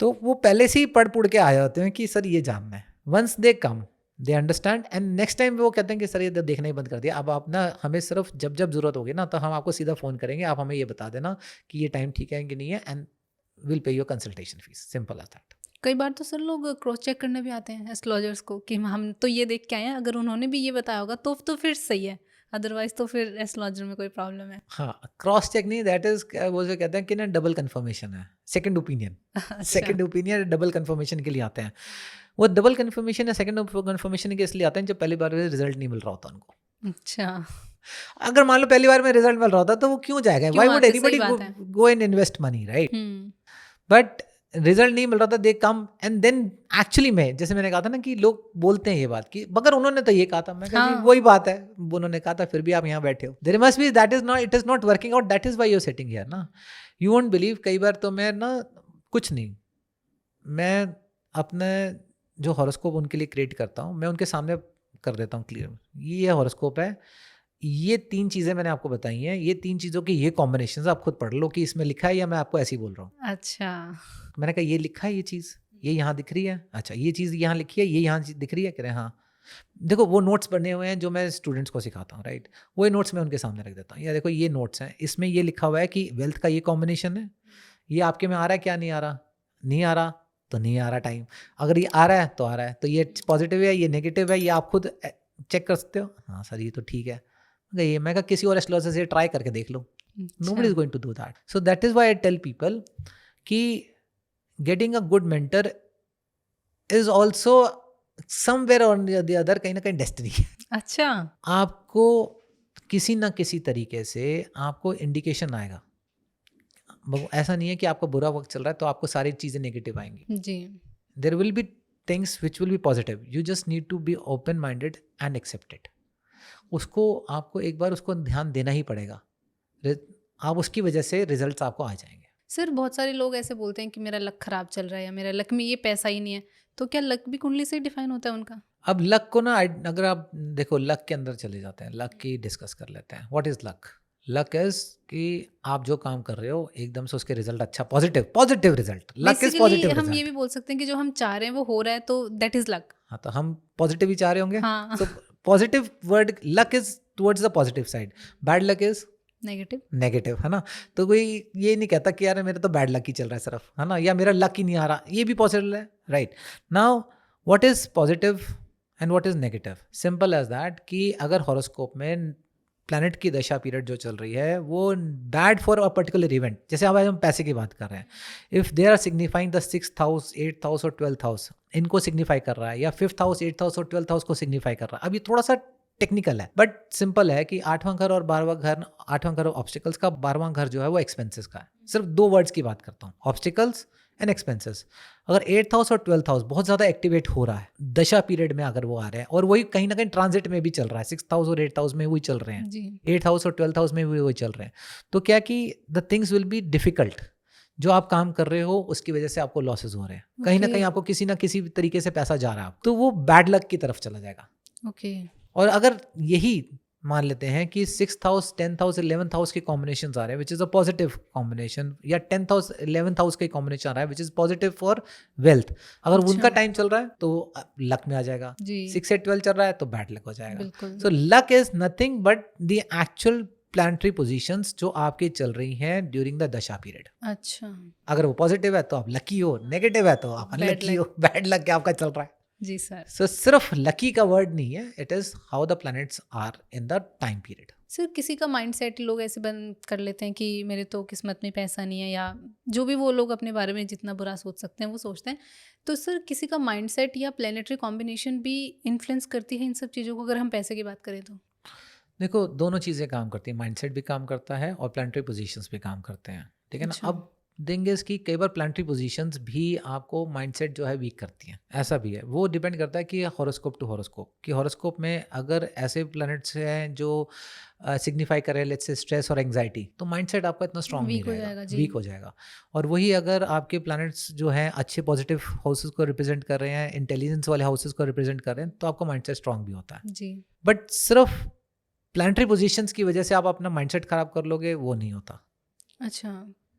तो वो पहले से ही पढ़ पुढ़ के आए होते हैं कि सर ये जानना है। Once they come they understand and next time वो कहते हैं कि सर ये तो देखना ही बंद कर दिया, अब आप ना हमें सिर्फ जब जब ज़रूरत होगी ना तो हम आपको सीधा फ़ोन करेंगे, आप हमें ये बता देना कि ये टाइम ठीक है कि नहीं है and will pay your consultation fees, simple as that. कई बार तो सर लोग क्रॉस चेक करने भी आते हैं एस्ट्रोलॉजर्स को कि हम तो ये देख के आए हैं, अगर उन्होंने भी ये बताया होगा तो फिर सही है, अदरवाइज तो फिर एस्ट्रोलॉजर में कोई प्रॉब्लम है। हाँ, क्रॉस चेक नहीं, दैट इज वो जो कहते हैं कि ना डबल कंफर्मेशन है, सेकंड ओपिनियन। अच्छा। सेकंड ओपिनियन डबल कंफर्मेशन के लिए आते हैं। वो डबल कंफर्मेशन या सेकंड कंफर्मेशन के इसलिए आते हैं जब पहली बार रिजल्ट नहीं मिल रहा होता उनको। अच्छा। अगर मान लो पहली बार में रिजल्ट मिल रहा होता तो वो क्यों जाएगा, क्यों व्हाई वुड आते, सही एनीबॉडी बात है। Go and invest money, right? Hmm. But result नहीं मिल रहा था, दे कम एंड देन एक्चुअली में जैसे मैंने कहा था ना कि लोग बोलते हैं ये बात कि मगर उन्होंने तो ये कहा था, मैं कहा जी हाँ। वही बात है, उन्होंने कहा था फिर भी आप यहाँ बैठे हो, there must be that is not, it is not working out, that is why you are sitting here ना। यू वोंट बिलीव, कई बार तो मैं ना कुछ नहीं, मैं अपने जो हॉरोस्कोप उनके लिए क्रिएट करता हूँ मैं उनके सामने कर देता हूँ क्लियर, ये हॉरोस्कोप है, ये 3 चीज़ें मैंने आपको बताई हैं, ये 3 चीज़ों के ये कॉम्बिनेशंस आप खुद पढ़ लो कि इसमें लिखा है या मैं आपको ऐसे ही बोल रहा हूँ। अच्छा। मैंने कहा ये लिखा है, ये चीज़ ये यहाँ दिख रही है, अच्छा ये चीज़ यहाँ लिखी है, ये यहाँ दिख रही है, कह रहे हैं हाँ। देखो वो नोट्स बने हुए हैं जो मैं स्टूडेंट्स को सिखाता हूँ, राइट? वही नोट्स मैं उनके सामने रख देता हूँ, या देखो ये नोट्स हैं, इसमें ये लिखा हुआ है कि वेल्थ का ये कॉम्बिनेशन है, ये आपके में आ रहा है क्या, नहीं आ रहा, नहीं आ रहा तो नहीं आ रहा टाइम, अगर ये आ रहा है तो आ रहा है, तो ये पॉजिटिव है ये नेगेटिव है, ये आप खुद चेक कर सकते हो। हाँ सर ये तो ठीक है, ये मैं कहा किसी और एस्ट्रोलॉजर से ट्राई करके देख लो, nobody is going to do that. So that is why I tell people कि getting a good mentor is also somewhere or the other कहीं ना कहीं डेस्टिनी है। अच्छा। आपको किसी ना किसी तरीके से आपको इंडिकेशन आएगा, ऐसा नहीं है कि आपका बुरा वक्त चल रहा है तो आपको सारी चीज़ें नेगेटिव आएंगी। जी। There will be things which will be positive, you just need to be open minded and accept it. उसको आपको एक बार उसको ध्यान देना ही पड़ेगा, आप उसकी वजह से रिजल्ट्स आपको आ जाएंगे। सर बहुत सारे लोग ऐसे बोलते हैं कि मेरा लक खराब चल रहा है या मेरा लक में ये पैसा ही नहीं है, तो क्या लक भी कुंडली से डिफाइन होता है उनका? अब लक को ना अगर आप देखो लक के अंदर चले जाते हैं, लक की डिस्कस कर लेते हैं। What is luck? Luck is कि आप जो काम कर रहे हो एकदम से उसके रिजल्ट अच्छा positive result, luck is positive हम ये रिजल्ट। भी बोल सकते हैं कि जो हम चाह रहे हैं वो हो रहा है तो दैट इज लक। हाँ तो हम पॉजिटिव ही चाह रहे होंगे, हाँ। तो positive word luck is towards the positive side, bad luck is negative. Negative, है ना? तो कोई ये नहीं कहता कि यार मेरा तो बैड लक ही चल रहा है सिर्फ, है ना, या मेरा लक ही नहीं आ रहा, ये भी पॉसिबल है, right? Now what is positive and what is negative? Simple as that कि अगर हॉरोस्कोप में प्लैनेट की दशा पीरियड जो चल रही है वो bad for a particular event, जैसे अब हम पैसे की बात कर रहे हैं, if they are signifying the 6th house 8th house और 12th हाउस, इनको सिग्निफाई कर रहा है, या 5th हाउस 8th हाउस और 12th हाउस को सिग्निफाई कर रहा है। अब ये थोड़ा सा टेक्निकल है बट सिंपल है कि 8वां घर और 12वां घर, 8वां घर ऑब्स्टिकल्स का, 12वां घर जो है वो एक्सपेंसेस का है। सिर्फ 2 वर्ड्स की बात करता हूँ, ऑब्स्टिकल्स एंड एक्सपेंसेस। अगर 8th हाउस और 12th हाउस बहुत ज़्यादा एक्टिवेट हो रहा है दशा पीरियड में, अगर वो आ रहे हैं और वही कहीं ना कहीं ट्रांजिट में भी चल रहा है, 6th हाउस और 8th हाउस में वही चल रहे हैं, जी। 8th हाउस और 12th हाउस में भी वही चल रहे हैं, तो क्या कि the things will be difficult. जो आप काम कर रहे हो उसकी वजह से आपको लॉसेस हो रहे हैं, कहीं ना Okay. कहीं आपको किसी ना किसी तरीके से पैसा जा रहा है, तो वो बैड लक की तरफ चला जाएगा। ओके। और अगर यही मान लेते हैं कि 6th house 10th house 11th house के कॉम्बिनेशन आ रहे हैं which is a positive combination, या 10th हाउस 11th हाउस का कॉम्बिनेशन आ रहा है which is positive for wealth, अगर अच्छा। उनका टाइम चल रहा है तो लक में आ जाएगा। जी। 6 से 12 चल रहा है तो बैड लक हो जाएगा। बिल्कुल। So luck is nothing but the actual planetary positions जो आपकी चल रही हैं ड्यूरिंग द दशा पीरियड। अच्छा। अगर वो पॉजिटिव है तो आप लकी हो, नेगेटिव है तो आप Bad अनलकी luck. हो, बैड लक आपका चल रहा है। जी सर। सो सिर्फ लकी का वर्ड नहीं है, it is how the planets are in the time period. Sir किसी का माइंडसेट लोग ऐसे बंद कर लेते हैं कि मेरे तो किस्मत में पैसा नहीं है, या जो भी वो लोग अपने बारे में जितना बुरा सोच सकते हैं वो सोचते हैं, तो सर किसी का माइंडसेट या प्लेनेटरी कॉम्बिनेशन भी इन्फ्लुएंस करती है इन सब चीज़ों को, अगर हम पैसे की बात करें तो? देखो दोनों चीज़ें काम करती हैं, माइंडसेट भी काम करता है और प्लानिटरी पोजीशंस भी काम करते हैं, ठीक है ना? अच्छा। अब थिंग इज कि कई बार प्लानिटरी पोजीशंस भी आपको माइंडसेट जो है वीक करती हैं, ऐसा भी है। वो डिपेंड करता है कि हॉरोस्कोप टू हॉरोस्कोप, कि हॉरोस्कोप में अगर ऐसे प्लैनेट्स हैं जो सिग्निफाई कर रहे हैं लेट्स से स्ट्रेस और एंग्जाइटी, तो माइंडसेट आपका इतना स्ट्रांग नहीं वीक हो रहेगा, जाएगा जी। वीक हो जाएगा। और वही अगर आपके प्लैनेट्स जो हैं अच्छे पॉजिटिव हाउसेस को रिप्रेजेंट कर रहे हैं, इंटेलिजेंस वाले हाउसेस को रिप्रेजेंट कर रहे हैं, तो आपका माइंडसेट स्ट्रांग भी होता है। जी। बट सिर्फ प्लानिटरी पोजीशंस की वजह से आप अपना माइंडसेट खराब कर लोगे, वो नहीं होता। अच्छा,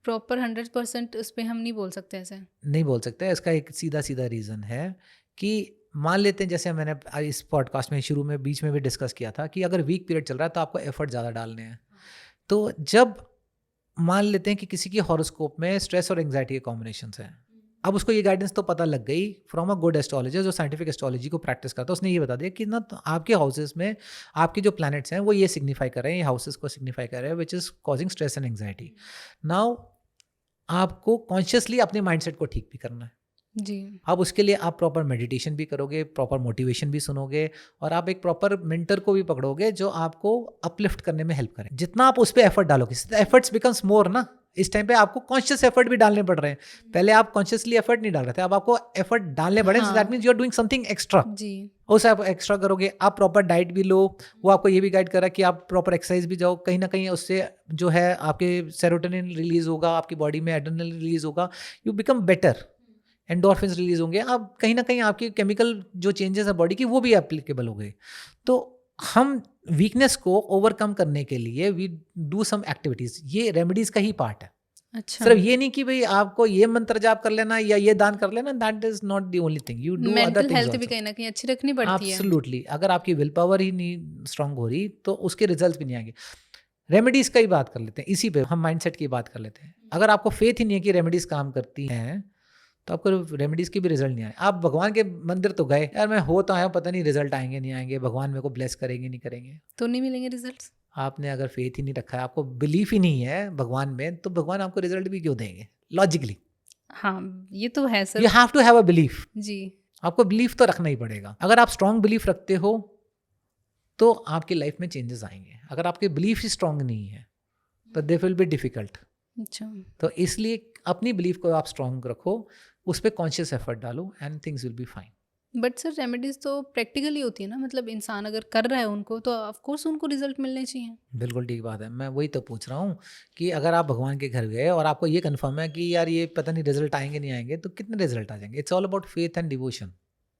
प्रॉपर 100% उस पर हम नहीं बोल सकते ऐसे। नहीं बोल सकते। इसका एक सीधा सीधा रीज़न है कि मान लेते हैं, जैसे मैंने इस पॉडकास्ट में शुरू में बीच में भी डिस्कस किया था कि अगर वीक पीरियड चल रहा है तो आपको एफर्ट ज़्यादा डालने हैं। तो जब मान लेते हैं कि किसी की हॉरोस्कोप में स्ट्रेस और एंग्जाइटी के कॉम्बिनेशंस हैं, अब उसको ये गाइडेंस तो पता लग गई फ्रॉम अ गुड एस्ट्रोलॉजर जो साइंटिफिक एस्ट्रोलॉजी को प्रैक्टिस करता है, उसने ये बता दिया कि ना तो आपके हाउसेस में आपके जो प्लैनेट्स हैं वो ये सिग्निफाई कर रहे हैं, ये हाउसेस को सिग्निफाई कर रहे हैं, which is causing stress and anxiety. Now आपको कॉन्शियसली अपने माइंडसेट को ठीक भी करना है। जी। अब उसके लिए आप प्रॉपर मेडिटेशन भी करोगे, प्रॉपर मोटिवेशन भी सुनोगे, और आप एक प्रॉपर मेंटर को भी पकड़ोगे जो आपको अपलिफ्ट करने में हेल्प करे। जितना आप उस पर एफर्ट डालोगे, एफर्ट्स बिकम्स मोर ना। इस टाइम पे आपको कॉन्शियस एफर्ट भी डालने पड़ रहे हैं। पहले आप कॉन्शियसली एफर्ट नहीं डाल रहे थे, अब आपको एफर्ट डालने पड़े, so that means you are doing something extra. जी। उसे आप एक्स्ट्रा करोगे, आप प्रॉपर डाइट भी लो। वो आपको ये भी गाइड कर रहा है कि आप प्रॉपर एक्सरसाइज भी जाओ, कहीं ना कहीं उससे जो है आपके सेरोटोनिन रिलीज होगा, आपकी बॉडी में एड्रेनलिन रिलीज होगा, you become better, endorphins release होंगे, आप कहीं ना कहीं आपकी केमिकल जो चेंजेस है बॉडी की वो भी एप्लीकेबल हो गए। तो हम वीकनेस को ओवरकम करने के लिए वी डू सम एक्टिविटीज, ये रेमेडीज का ही पार्ट है। अच्छा, सिर्फ ये नहीं कि भाई आपको ये मंत्र जाप कर लेना या ये दान कर लेना, that is not the only thing, you do other mental things health भी आल्सो। कहीं ना कहीं अच्छी रखनी पड़ती है। एब्सोल्युटली, अगर आपकी विल पावर ही नहीं स्ट्रांग हो रही तो उसके रिजल्ट भी नहीं आएंगे। रेमेडीज का ही बात कर लेते हैं, इसी पे हम माइंडसेट की बात कर लेते हैं। अगर आपको फेथ ही नहीं है कि रेमेडीज काम करती हैं तो आपको रेमेडीज की भी रिजल्ट नहीं आए। आप भगवान के मंदिर तो गए, यार मैं हो तो आया, पता नहीं रिजल्ट आएंगे नहीं आएंगे, भगवान मेरे को ब्लेस करेंगे नहीं करेंगे, तो नहीं मिलेंगे रिजल्ट्स। आपने अगर फेथ ही नहीं रखा है, आपको बिलीफ ही नहीं है भगवान में, तो भगवान आपको रिजल्ट भी क्यों देंगे लॉजिकली। हाँ, ये तो है sir. You have to have a belief. जी। आपको बिलीफ तो रखना ही पड़ेगा। अगर आप स्ट्रांग बिलीफ रखते हो तो आपकी लाइफ में चेंजेस आएंगे। अगर आपके बिलीफ ही स्ट्रांग नहीं है तो दे विल बी डिफिकल्ट। अच्छा। तो इसलिए अपनी बिलीफ को आप स्ट्रांग रखो, उस पर कॉन्शियस एफर्ट डालो and things will be fine. But sir remedies तो प्रैक्टिकली होती है ना, मतलब इंसान अगर कर रहा है उनको तो ऑफ कोर्स उनको रिजल्ट मिलने चाहिए। बिल्कुल ठीक बात है। मैं वही तो पूछ रहा हूँ कि अगर आप भगवान के घर गए और आपको ये कंफर्म है कि यार ये पता नहीं रिजल्ट आएंगे नहीं आएंगे, तो कितने रिजल्ट आ जाएंगे। It's all about faith and devotion.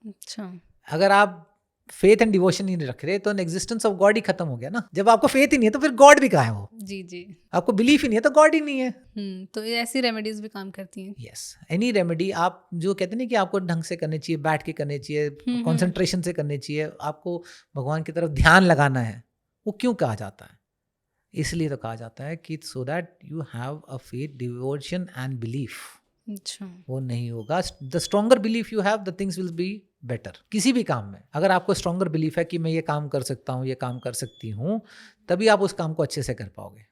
अच्छा। अगर आप फेथ एंड डिवोशन ही नहीं रख रहे तो एग्जिस्टेंस ऑफ गॉड ही खत्म हो गया ना। जब आपको फेथ ही नहीं है तो फिर गॉड भी कहाँ है वो। जी जी। आपको बिलीफ ही नहीं है तो गॉड ही नहीं है। तो ऐसी रेमेडीज भी काम करती हैं। यस, एनी रेमेडी आप जो कहते हैं ना कि आपको ढंग से करनी चाहिए, बैठ के करनी चाहिए, कंसंट्रेशन से करनी चाहिए, आपको भगवान की तरफ ध्यान लगाना है, वो क्यों कहा जाता है? इसलिए तो कहा जाता है कि so that you have a faith, devotion and belief. अच्छा। वो नहीं होगा, the stronger belief you have the things will be better. किसी भी काम में अगर आपको स्ट्रॉन्गर बिलीफ है कि मैं ये काम कर सकता हूँ, ये काम कर सकती हूँ, तभी आप उस काम को अच्छे से कर पाओगे।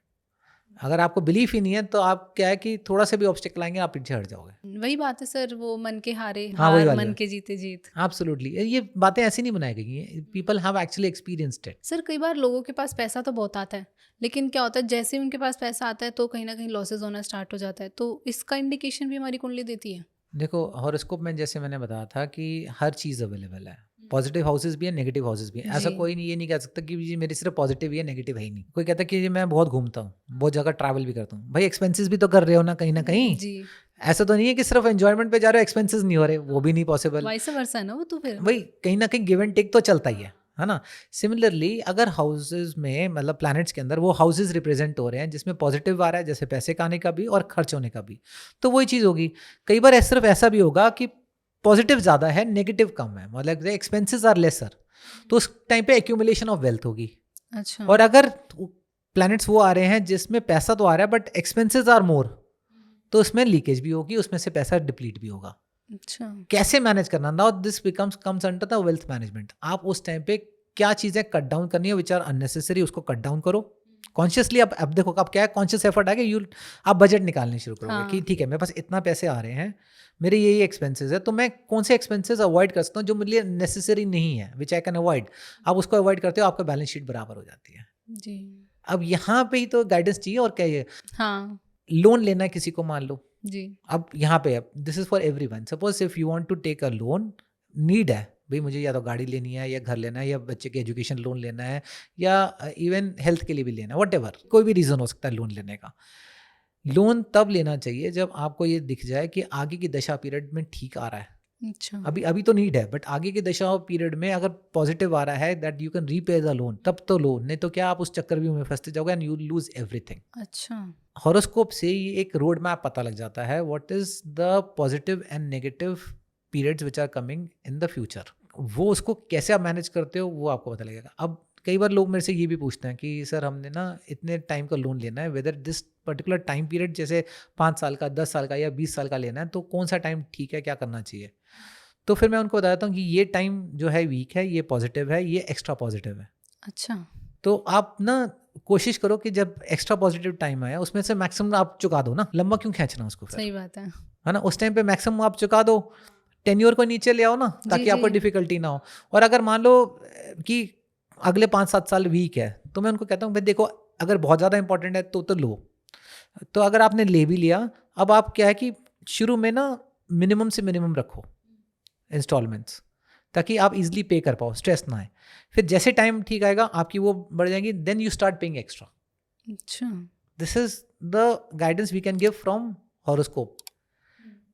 अगर आपको बिलीफ ही नहीं है तो आप क्या है कि थोड़ा सा भी ऑब्स्टेकल आएंगे आप पीछे हट जाओगे। वही बात है सर, वो मन के हारे हाँ, वही हार, वाली मन बात। के जीते जीत। एब्सोल्युटली, ये बातें ऐसी नहीं बनाई गई हैं, people have actually experienced it. Sir कई बार लोगों के पास पैसा तो बहुत आता है, लेकिन क्या होता है जैसे ही उनके पास पैसा आता है तो कहीं ना कहीं लॉसेज होना स्टार्ट हो जाता है, तो इसका इंडिकेशन भी हमारी कुंडली देती है। देखो, हॉरोस्कोप में जैसे मैंने बताया था कि हर चीज़ अवेलेबल है। पॉजिटिव हाउसेस भी है, नेगेटिव हाउसेस भी है। ऐसा जी। कोई नहीं, ये नहीं कह सकता कि जी मेरी सिर्फ पॉजिटिव ही है, नेगेटिव है ही नहीं। कोई कहता है कि जी मैं बहुत घूमता हूँ, बहुत जगह ट्रैवल भी करता हूँ, भाई एक्सपेंसेस भी तो कर रहे हो ना कहीं। जी। ऐसा तो नहीं है कि सिर्फ एंजॉयमेंट पे जा रहे हो, एक्सपेंसेस नहीं हो रहे, वो भी नहीं पॉसिबल। वाइस वर्सा है ना वो, तो फिर भाई कहीं ना कहीं गिव एंड टेक तो चलता ही है ना। सिमिलरली अगर हाउसेज में मतलब प्लैनेट्स के अंदर वो हाउसेज रिप्रेजेंट हो रहे हैं जिसमें पॉजिटिव आ रहा है, जैसे पैसे का आने का भी और खर्च होने का भी, तो वही चीज़ होगी। कई बार सिर्फ ऐसा भी होगा कि पॉजिटिव ज़्यादा है, नेगेटिव कम है, मतलब एक्सपेंसेस आर लेसर, तो उस टाइम पे एक्यूमुलेशन ऑफ वेल्थ होगी। अच्छा। और अगर प्लैनेट्स वो आ रहे हैं जिसमें पैसा तो आ रहा है बट एक्सपेंसेस आर मोर, तो उसमें लीकेज भी होगी, उसमें से पैसा डिप्लीट भी होगा। अच्छा। कैसे मैनेज करना, now this becomes comes under the wealth management. आप उस टाइम पे क्या चीज़ें कट डाउन करनी है, विच आर अननेसेसरी, उसको कट डाउन करो कॉन्शियसली। अब देखो अब क्या है, कॉन्शियस एफर्ट आएगा, आप बजट निकालने शुरू करोगे। हाँ। कि ठीक है मेरे पास इतना पैसे आ रहे हैं, मेरे ये एक्सपेंसेस है, तो मैं कौन से एक्सपेंसेस अवॉइड कर सकता हूँ जो मेरे लिए नेसेसरी नहीं है, विच आई कैन अवॉइड। आप उसको अवॉइड करते हो, आपका बैलेंस शीट बराबर हो जाती है। जी। अब यहाँ पे ही तो गाइडेंस चाहिए, और क्या है, हाँ। लोन लेना है किसी को मान लो, जी। अब यहाँ पे this is for everyone. Suppose if you want to take a loan, need है भाई, मुझे या तो गाड़ी लेनी है या घर लेना है या बच्चे के एजुकेशन लोन लेना है या इवन हेल्थ के लिए भी लेना है, व्हाटएवर कोई भी रीज़न हो सकता है लोन लेने का। लोन तब लेना चाहिए जब आपको ये दिख जाए कि आगे की दशा पीरियड में ठीक आ रहा है। अच्छा। अभी अभी तो नीड है, बट आगे की दशा पीरियड में अगर पॉजिटिव आ रहा है that you can repay the loan, तब तो लो, नहीं तो क्या आप उस चक्रव्यूह में फंसते जाओगे एंड यू लूज एवरीथिंग। अच्छा। हॉरोस्कोप से ये एक रोड मैप पता लग जाता है what is the positive and negative periods which are coming in the future. वो उसको कैसे आप मैनेज करते हो वो आपको पता लगेगा। अब कई बार लोग मेरे से ये भी पूछते हैं कि सर हमने ना इतने टाइम का लोन लेना है, whether this particular time period जैसे 5 साल का, 10 साल का या 20 साल का लेना है, तो कौन सा टाइम ठीक है, क्या करना चाहिए। तो फिर मैं उनको बताता हूँ कि ये टाइम जो है वीक है, ये पॉजिटिव है, ये एक्स्ट्रा पॉजिटिव है। अच्छा। तो आप ना कोशिश करो कि जब एक्स्ट्रा पॉजिटिव टाइम आया उसमें से मैक्सिमम आप चुका दो ना, लंबा क्यों खींचना उसको फिर, सही बात है। है ना। उस टाइम पे मैक्सिमम आप चुका दो, टेन्योर को नीचे ले आओ ना, ताकि जी, आपको जी। डिफिकल्टी ना हो। और अगर मान लो कि अगले 5-7 साल वीक है, तो मैं उनको कहता हूँ भाई देखो, अगर बहुत ज़्यादा इंपॉर्टेंट है तो लो। तो अगर आपने ले भी लिया, अब आप क्या है कि शुरू में ना मिनिमम से मिनिमम रखो इंस्टॉलमेंट्स, ताकि आप इजीली पे कर पाओ, स्ट्रेस ना आए। फिर जैसे टाइम ठीक आएगा आपकी वो बढ़ जाएंगी, then you start paying extra. अच्छा। This is the guidance we can give from horoscope.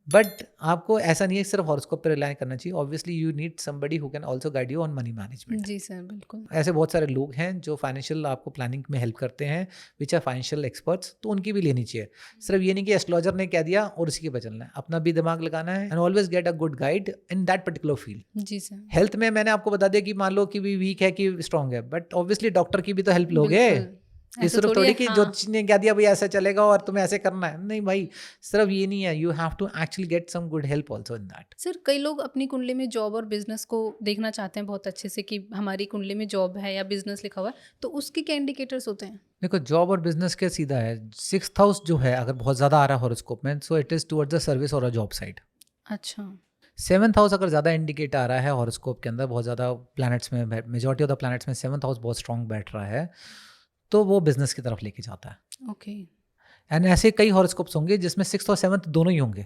But आपको ऐसा नहीं है सिर्फ हॉरोस्कोप पे रिलाई करना चाहिए। Obviously you need somebody who can also guide you on money management. जी सर, बिल्कुल। ऐसे बहुत सारे लोग हैं जो फाइनेंशियल आपको प्लानिंग में हेल्प करते हैं, विच आर फाइनेंशियल एक्सपर्ट्स, तो उनकी भी लेनी चाहिए। सिर्फ ये नहीं कि एस्ट्रोलॉजर ने कह दिया और उसी के पे चलना है, अपना भी दिमाग लगाना है and always get a good guide in that particular field. जी सर। हेल्थ में मैंने आपको बता दिया कि मान लो कि भी वीक है कि स्ट्रांग है, बट ऑब्वियसली डॉक्टर की भी तो हेल्प लोगे। बिल्कुल। ये ऐसा सिर्फ थोड़ी थोड़ी है, कि हाँ। ज्योतिष ने कह दिया भाई ऐसा चलेगा और तुम्हें ऐसे करना है, नहीं भाई, सिर्फ ये नहीं है, you have to actually get some good help also in that. Sir, कई लोग अपनी कुंडली में जॉब और बिजनेस को देखना चाहते हैं बहुत अच्छे से कि हमारी कुंडली में जॉब है या बिजनेस लिखा हुआ है, तो उसके क्या इंडिकेटर्स होते हैं? देखो, जॉब और बिजनेस के सीधा है, 6th हाउस जो है अगर बहुत ज़्यादा आ रहा है हॉरोस्कोप में, so it is towards the service और अ जॉब साइड। अच्छा। 7th हाउस अगर ज़्यादा इंडिकेट आ रहा है हॉरोस्कोप के अंदर, बहुत ज़्यादा प्लैनेट्स में, मेजॉरिटी ऑफ द प्लैनेट्स में 7th हाउस बहुत स्ट्रांग बैठ रहा है, तो वो बिजनेस की तरफ लेके जाता है। ओके। एंड ऐसे कई हॉरोस्कोप्स होंगे जिसमें 6th और 7th दोनों ही होंगे।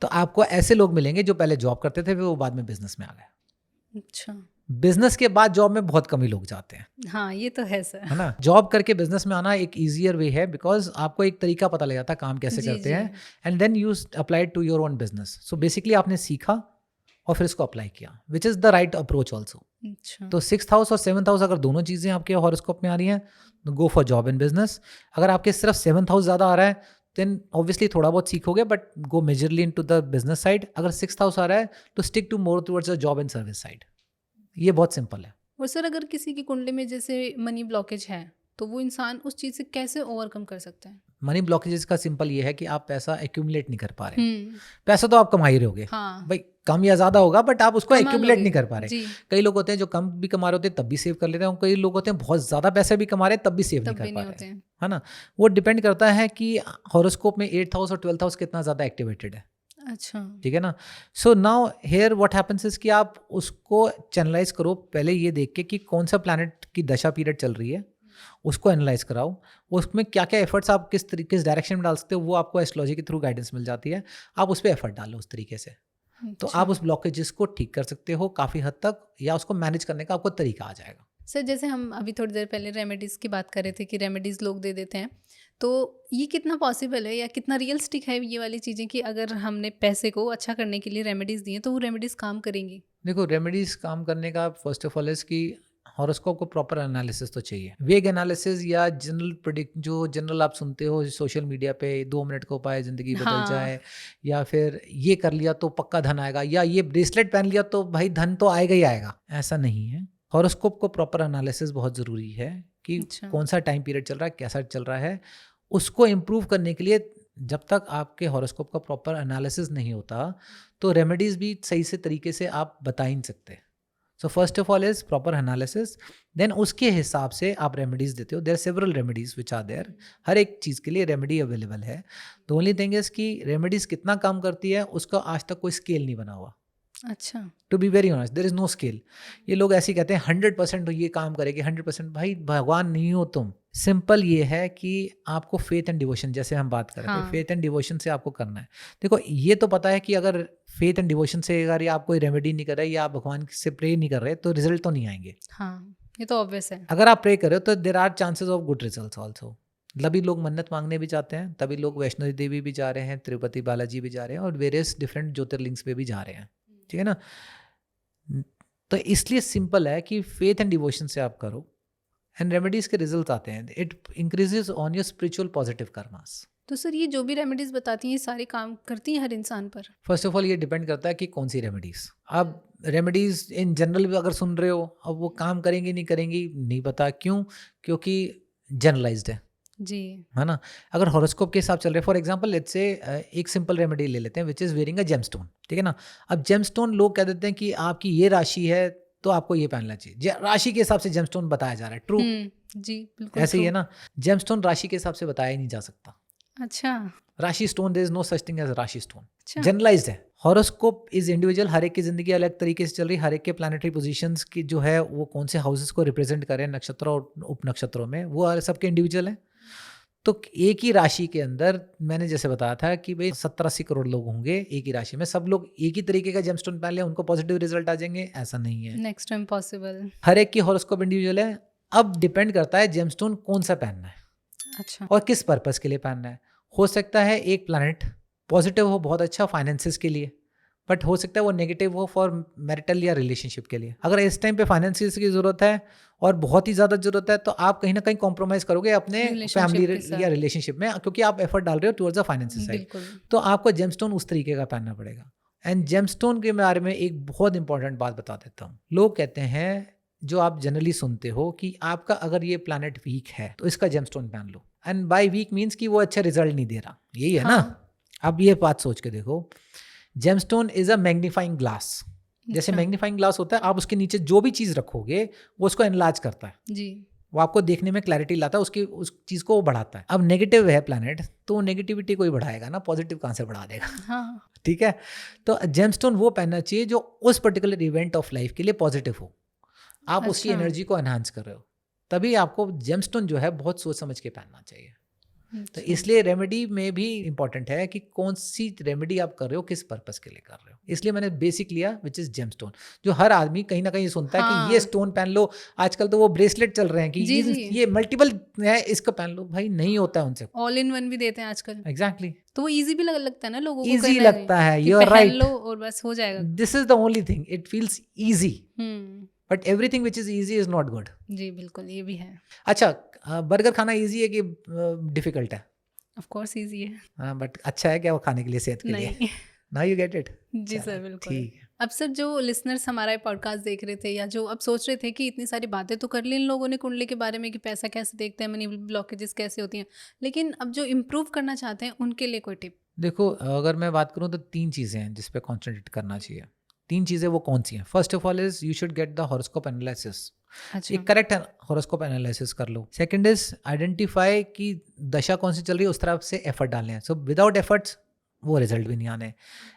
तो आपको ऐसे लोग मिलेंगे जो पहले जॉब करते थे, फिर वो बाद में बिजनेस में आ गए। अच्छा। बिजनेस के बाद जॉब में बहुत कम ही लोग जाते हैं, हाँ, ये तो है सर। है ना। जॉब करके बिजनेस में आना एक ईजियर वे है, बिकॉज आपको एक तरीका पता लग जाता है काम कैसे जी, करते जी। हैं, and then you apply to your own business. So basically आपने सीखा और फिर इसको अप्लाई किया, which is the right approach also. अच्छा। तो 6th हाउस और 7th हाउस अगर दोनों चीज़ें आपके हॉरोस्कोप में आ रही हैं, तो go for job and business. अगर आपके सिर्फ 7th हाउस ज़्यादा आ रहा है, देन ऑब्वियसली थोड़ा बहुत सीखोगे, but go majorly into the business side. अगर 6th हाउस आ रहा है तो stick to more towards the job and service side. ये बहुत सिंपल है। और सर, अगर किसी की कुंडली में जैसे मनी ब्लॉकेज है, तो वो इंसान उस चीज़ से कैसे ओवरकम कर सकता है? मनी ब्लॉकेजेस का सिंपल ये है कि आप पैसा एक्यूमुलेट नहीं कर पा रहे। हम्म। पैसा तो आप कमा ही रहे होगे, हाँ। भाई कम या ज़्यादा होगा, बट आप उसको कमा एक्यूमुलेट लोगे। नहीं कर पा रहे। जी। कई लोग होते हैं जो कम भी कमा रहे होते हैं तब भी सेव कर लेते हैं, और कई लोग होते हैं बहुत ज़्यादा पैसे भी कमा रहे हैं तब भी सेव नहीं तब कर भी पा नहीं रहे होते हैं, हैं। है ना। वो डिपेंड करता है कि हॉरोस्कोप में 8th हाउस और 12th हाउस कितना ज़्यादा एक्टिवेटेड है, अच्छा। ठीक है ना। So now here what happens is कि आप उसको चैनलाइज करो पहले ये देख के कि कौन सा प्लैनेट की दशा पीरियड चल रही है, उसको एनालाइज कराओ, उसमें क्या क्या एफर्ट्स आप किस डायरेक्शन में डाल सकते हो, वो आपको एस्ट्रोलॉजी के थ्रू गाइडेंस मिल जाती है। आप उस पर एफर्ट डालो उस तरीके से, तो अच्छा। आप उस ब्लॉकेजेस को ठीक कर सकते हो काफ़ी हद तक, या उसको मैनेज करने का आपको तरीका आ जाएगा। सर, जैसे हम अभी थोड़ी देर पहले रेमेडीज़ की बात कर रहे थे कि रेमेडीज़ लोग दे देते हैं, तो ये कितना पॉसिबल है या कितना रियलिस्टिक है ये वाली चीज़ें कि अगर हमने पैसे को अच्छा करने के लिए रेमेडीज़ दिए तो वो रेमेडीज़ काम करेंगी? देखो, रेमेडीज काम करने का फर्स्ट ऑफ ऑल इज कि हॉरोस्कोप को प्रॉपर एनालिसिस तो चाहिए। वेग एनालिसिस या जनरल प्रेडिक्ट जो जनरल आप सुनते हो सोशल मीडिया पे, 2 मिनट को पाए ज़िंदगी बदल हाँ। जाए, या फिर ये कर लिया तो पक्का धन आएगा, या ये ब्रेसलेट पहन लिया तो भाई धन तो आएगा ही आएगा, ऐसा नहीं है। हॉरोस्कोप को प्रॉपर एनालिसिस बहुत ज़रूरी है कि अच्छा। कौन सा टाइम पीरियड चल रहा है, कैसा चल रहा है। उसको इम्प्रूव करने के लिए जब तक आपके हॉरोस्कोप का प्रॉपर एनालिसिस नहीं होता, तो रेमेडीज़ भी सही से तरीके से आप बता ही नहीं सकते। So first of all is proper analysis, then उसके हिसाब से आप रेमेडीज देते हो। There several remedies which are there, हर एक चीज़ के लिए रेमेडी अवेलेबल है। द ओनली थिंग इज कि रेमेडीज कितना काम करती है उसका आज तक कोई स्केल नहीं बना हुआ। अच्छा। To be very honest, there is no scale. ये लोग ऐसे ही कहते हैं 100% ये काम करेगी, 100%। भाई भगवान नहीं हो तुम। सिंपल ये है कि आपको फेथ एंड डिवोशन, जैसे हम बात कर रहे थे, हाँ। फेथ एंड डिवोशन से आपको करना है। देखो ये तो पता है कि अगर फेथ एंड डिवोशन से अगर ये आप कोई रेमेडी नहीं कर रहे या आप भगवान से प्रे नहीं कर रहे तो रिजल्ट तो नहीं आएंगे। हाँ, ये तो ऑब्वियस है। अगर आप प्रे कर रहे हो तो there are chances of good results also. तभी लोग मन्नत मांगने भी जाते हैं, तभी लोग वैष्णो देवी भी जा रहे हैं, तिरुपति बालाजी भी जा रहे हैं और वेरियस डिफरेंट ज्योतिर्लिंग्स पे भी जा रहे हैं। ठीक है ना। तो इसलिए सिंपल है कि फेथ एंड डिवोशन से आप करो एंड रेमेडीज के रिजल्ट आते हैं। It increases on your spiritual positive karmas. तो सर ये जो भी रेमेडीज बताती हैं ये सारे काम करती हैं हर इंसान पर? फर्स्ट ऑफ ऑल ये डिपेंड करता है कि कौन सी रेमेडीज। अब रेमेडीज इन जनरल भी अगर सुन रहे हो, अब वो काम करेंगी नहीं करेंगी नहीं पता। क्यों? क्योंकि जनरलाइज्ड है जी। है ना। अगर हॉरोस्कोप के हिसाब चल रहे, फॉर एग्जांपल लेट्स से एक सिंपल रेमेडी ले लेते हैं which is wearing a gemstone. ठीक है ना। अब जेमस्टोन लोग कह देते हैं कि आपकी ये राशि है तो आपको ये पहनना चाहिए। राशि के हिसाब से जेमस्टोन बताया जा रहा है। ट्रू। जी बिल्कुल ऐसे ही true। है ना। जेमस्टोन राशि के हिसाब से बताया ही नहीं जा सकता। अच्छा। Rashi stone, there is no such thing as rashi stone. अच्छा। जनरलाइज्ड है। हॉरोस्कोप इज इंडिविजुअल, हर एक की जिंदगी अलग तरीके से चल रही, हर एक के प्लैनेटरी पोजीशंस की जो है वो कौन से हाउसेस को रिप्रेजेंट करें नक्षत्रों और उपनक्षत्रों में, वो सबके इंडिविजुअल हैं। तो एक ही राशि के अंदर मैंने जैसे बताया था कि भाई 70-80 करोड़ लोग होंगे एक ही राशि में, सब लोग एक ही तरीके का जेमस्टोन पहन ले उनको पॉजिटिव रिजल्ट आ जाएंगे, ऐसा नहीं है। Next time possible. हर एक की हॉरोस्कोप इंडिविजुअल है। अब डिपेंड करता है जेमस्टोन कौन सा पहनना है अच्छा। और किस पर्पस के लिए पहनना है। हो सकता है एक प्लैनेट पॉजिटिव हो, बहुत अच्छा फाइनेंसिस के लिए, बट हो सकता है वो नेगेटिव हो फॉर मैरिटल या रिलेशनशिप के लिए। अगर इस टाइम पे फाइनेंसिस की जरूरत है और बहुत ही ज़्यादा जरूरत है तो आप कहीं ना कहीं कॉम्प्रोमाइज़ करोगे अपने Relationship के फैमिली साथ। या रिलेशनशिप में, क्योंकि आप एफर्ट डाल रहे हो टुवर्ड्स द फाइनेंसिस साइड। बिल्कुल। तो आपको जेमस्टोन उस तरीके का पहनना पड़ेगा। एंड जेमस्टोन के बारे में एक बहुत इंपॉर्टेंट बात बता देता हूँ। लोग कहते हैं, जो आप जनरली सुनते हो, कि आपका अगर ये प्लैनेट वीक है तो इसका जेमस्टोन पहन लो। एंड बाय वीक मीन्स कि वो अच्छा रिजल्ट नहीं दे रहा, यही है ना। अब ये बात सोच के देखो, gemstone is a magnifying glass. जैसे अच्छा। मैग्नीफाइंग ग्लास होता है, आप उसके नीचे जो भी चीज़ रखोगे वो उसको एनलार्ज करता है, जी। वो आपको देखने में क्लैरिटी लाता है, उसकी उस चीज़ को वो बढ़ाता है। अब नेगेटिव है प्लैनेट तो नेगेटिविटी कोई बढ़ाएगा ना, पॉजिटिव कहाँ से बढ़ा देगा। हाँ। ठीक है। तो जेमस्टोन वो पहनना चाहिए जो उस पर्टिकुलर इवेंट ऑफ लाइफ के लिए पॉजिटिव हो, आप उसकी अच्छा। एनर्जी को एनहांस कर रहे हो, तभी आपको जेमस्टोन जो है बहुत सोच समझ के पहनना चाहिए। तो अच्छा। इसलिए रेमेडी में भी इंपॉर्टेंट है कि कौन सी रेमेडी आप कर रहे हो, किस पर्पस के लिए कर रहे हो। इसलिए मैंने बेसिक लिया विच इज जेमस्टोन, जो हर आदमी कहीं ना कहीं सुनता है हाँ। कि ये स्टोन पहन लो। आजकल तो वो ब्रेसलेट चल रहे हैं कि जी, जी। ये मल्टीपल है, इसको पहन लो। भाई नहीं होता है उनसे। ऑल इन वन भी देते हैं आजकल। एग्जैक्टली। तो वो इजी भी लगता है ना लोगों को, इजी करना लगता है, कि यू आर पहन राइट। लो और बस हो जाएगा। This is the only thing, it feels easy, hmm. But everything which is easy is not good. जी बिल्कुल, ये भी है। अच्छा, बर्गर खाना इजी है कि डिफिकल्ट है? ऑफ कोर्स इजी है। हाँ, बट अच्छा है क्या वो खाने के लिए, सेहत के लिए? नहीं। Now you get it. जी सर बिल्कुल। ठीक है। अब सर जो लिसनर्स हमारा पॉडकास्ट देख रहे थे या जो अब सोच रहे थे कि इतनी सारी बातें तो कर ली इन लोगों ने कुंडली के बारे में कि पैसा कैसे देखते हैं, मनी ब्लॉकेजेस कैसे होती हैं, लेकिन अब जो इम्प्रूव करना चाहते हैं उनके लिए कोई टिप? देखो, अगर मैं बात करूँ तो 3 चीज़ें हैं जिस पे कॉन्सेंट्रेट करना चाहिए। 3 चीज़ें वो कौन सी हैं? First of all is you should get the horoscope analysis. अच्छा। एक करेक्ट हॉरोस्कोप एनालिसिस कर लो। सेकंड इज आइडेंटिफाई कि दशा कौन सी चल रही है, उस तरफ से एफर्ट डालने हैं। सो विदाउट एफर्ट्स वो रिजल्ट भी नहीं आने।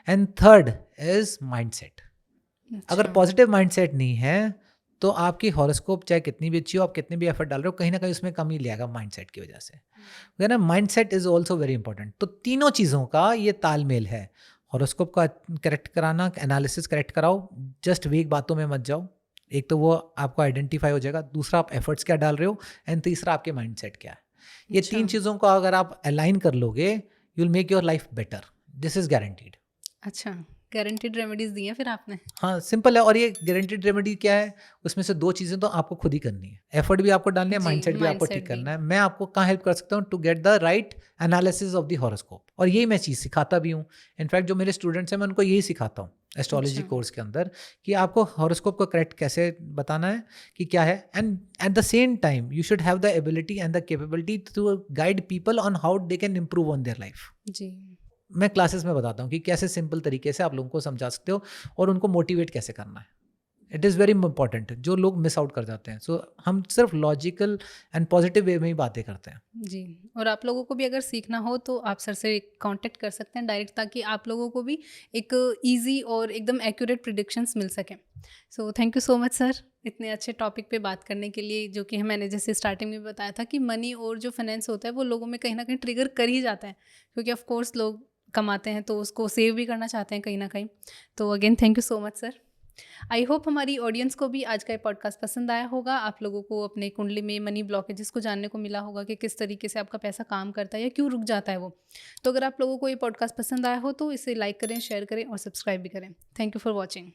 And third is mindset. अगर अच्छा। पॉजिटिव माइंडसेट नहीं है तो आपकी हॉरोस्कोप चाहे कितनी भी अच्छी हो, आप कितनी भी एफर्ट डाल रहे हो, कहीं ना कहीं उसमें कमी ले आएगा माइंडसेट की वजह से। ना, mindset is also very important. तो तीनों चीज़ों का ये तालमेल है। हॉरोस्कोप का करेक्ट कराना, एनालिसिस करेक्ट कराओ, जस्ट वीक बातों में मत जाओ। एक तो वो आपको आइडेंटिफाई हो जाएगा, दूसरा आप एफर्ट्स क्या डाल रहे हो, एंड तीसरा आपके माइंडसेट क्या है। ये अच्छा। 3 चीज़ों को अगर आप अलाइन कर लोगे, you will make your life better. This is guaranteed. अच्छा, गारंटीड रेमेडीज दी हैं फिर आपने? हाँ, सिंपल है। और ये गारंटीड रेमेडी क्या है, उसमें से 2 चीज़ें तो आपको खुद ही करनी है। एफर्ट भी आपको डालनी है, जी, माइंडसेट भी आपको mindset ठीक करना भी। है। मैं आपको कहाँ हेल्प कर सकता हूँ? To get the right analysis of the horoscope. और यही मैं चीज़ सिखाता भी हूँ। इनफैक्ट जो मेरे स्टूडेंट्स हैं मैं उनको यही सिखाता हूँ एस्ट्रोलॉजी अच्छा। कोर्स के अंदर, कि आपको हॉरोस्कोप को करेक्ट कैसे बताना है, कि क्या है। And at the same time you should have the ability and the capability to guide people on how they can improve on their life. जी। मैं क्लासेस में बताता हूँ कि कैसे सिंपल तरीके से आप लोगों को समझा सकते हो और उनको मोटिवेट कैसे करना है। इट इज़ वेरी इंपॉर्टेंट, जो लोग मिस आउट कर जाते हैं। सो हम सिर्फ लॉजिकल एंड पॉजिटिव वे में ही बातें करते हैं। जी, और आप लोगों को भी अगर सीखना हो तो आप सर से कांटेक्ट कर सकते हैं डायरेक्ट, ताकि आप लोगों को भी एक ईज़ी और एकदम एक्यूरेट प्रेडिक्शंस मिल सकें। So thank you so much sir, इतने अच्छे टॉपिक पे बात करने के लिए, जो कि मैंने जैसे स्टार्टिंग में बताया था कि मनी और जो फाइनेंस होता है वो लोगों में कहीं न कहीं ट्रिगर कर ही जाता है, क्योंकि ऑफ कोर्स लोग कमाते हैं तो उसको सेव भी करना चाहते हैं कहीं न कहीं। तो again thank you so much sir. I hope हमारी ऑडियंस को भी आज का ये पॉडकास्ट पसंद आया होगा। आप लोगों को अपने कुंडली में मनी ब्लॉकेजेस को जानने को मिला होगा कि किस तरीके से आपका पैसा काम करता है या क्यों रुक जाता है वो। तो अगर आप लोगों को ये पॉडकास्ट पसंद आया हो तो इसे लाइक करें, शेयर करें और सब्सक्राइब भी करें। Thank you for watching.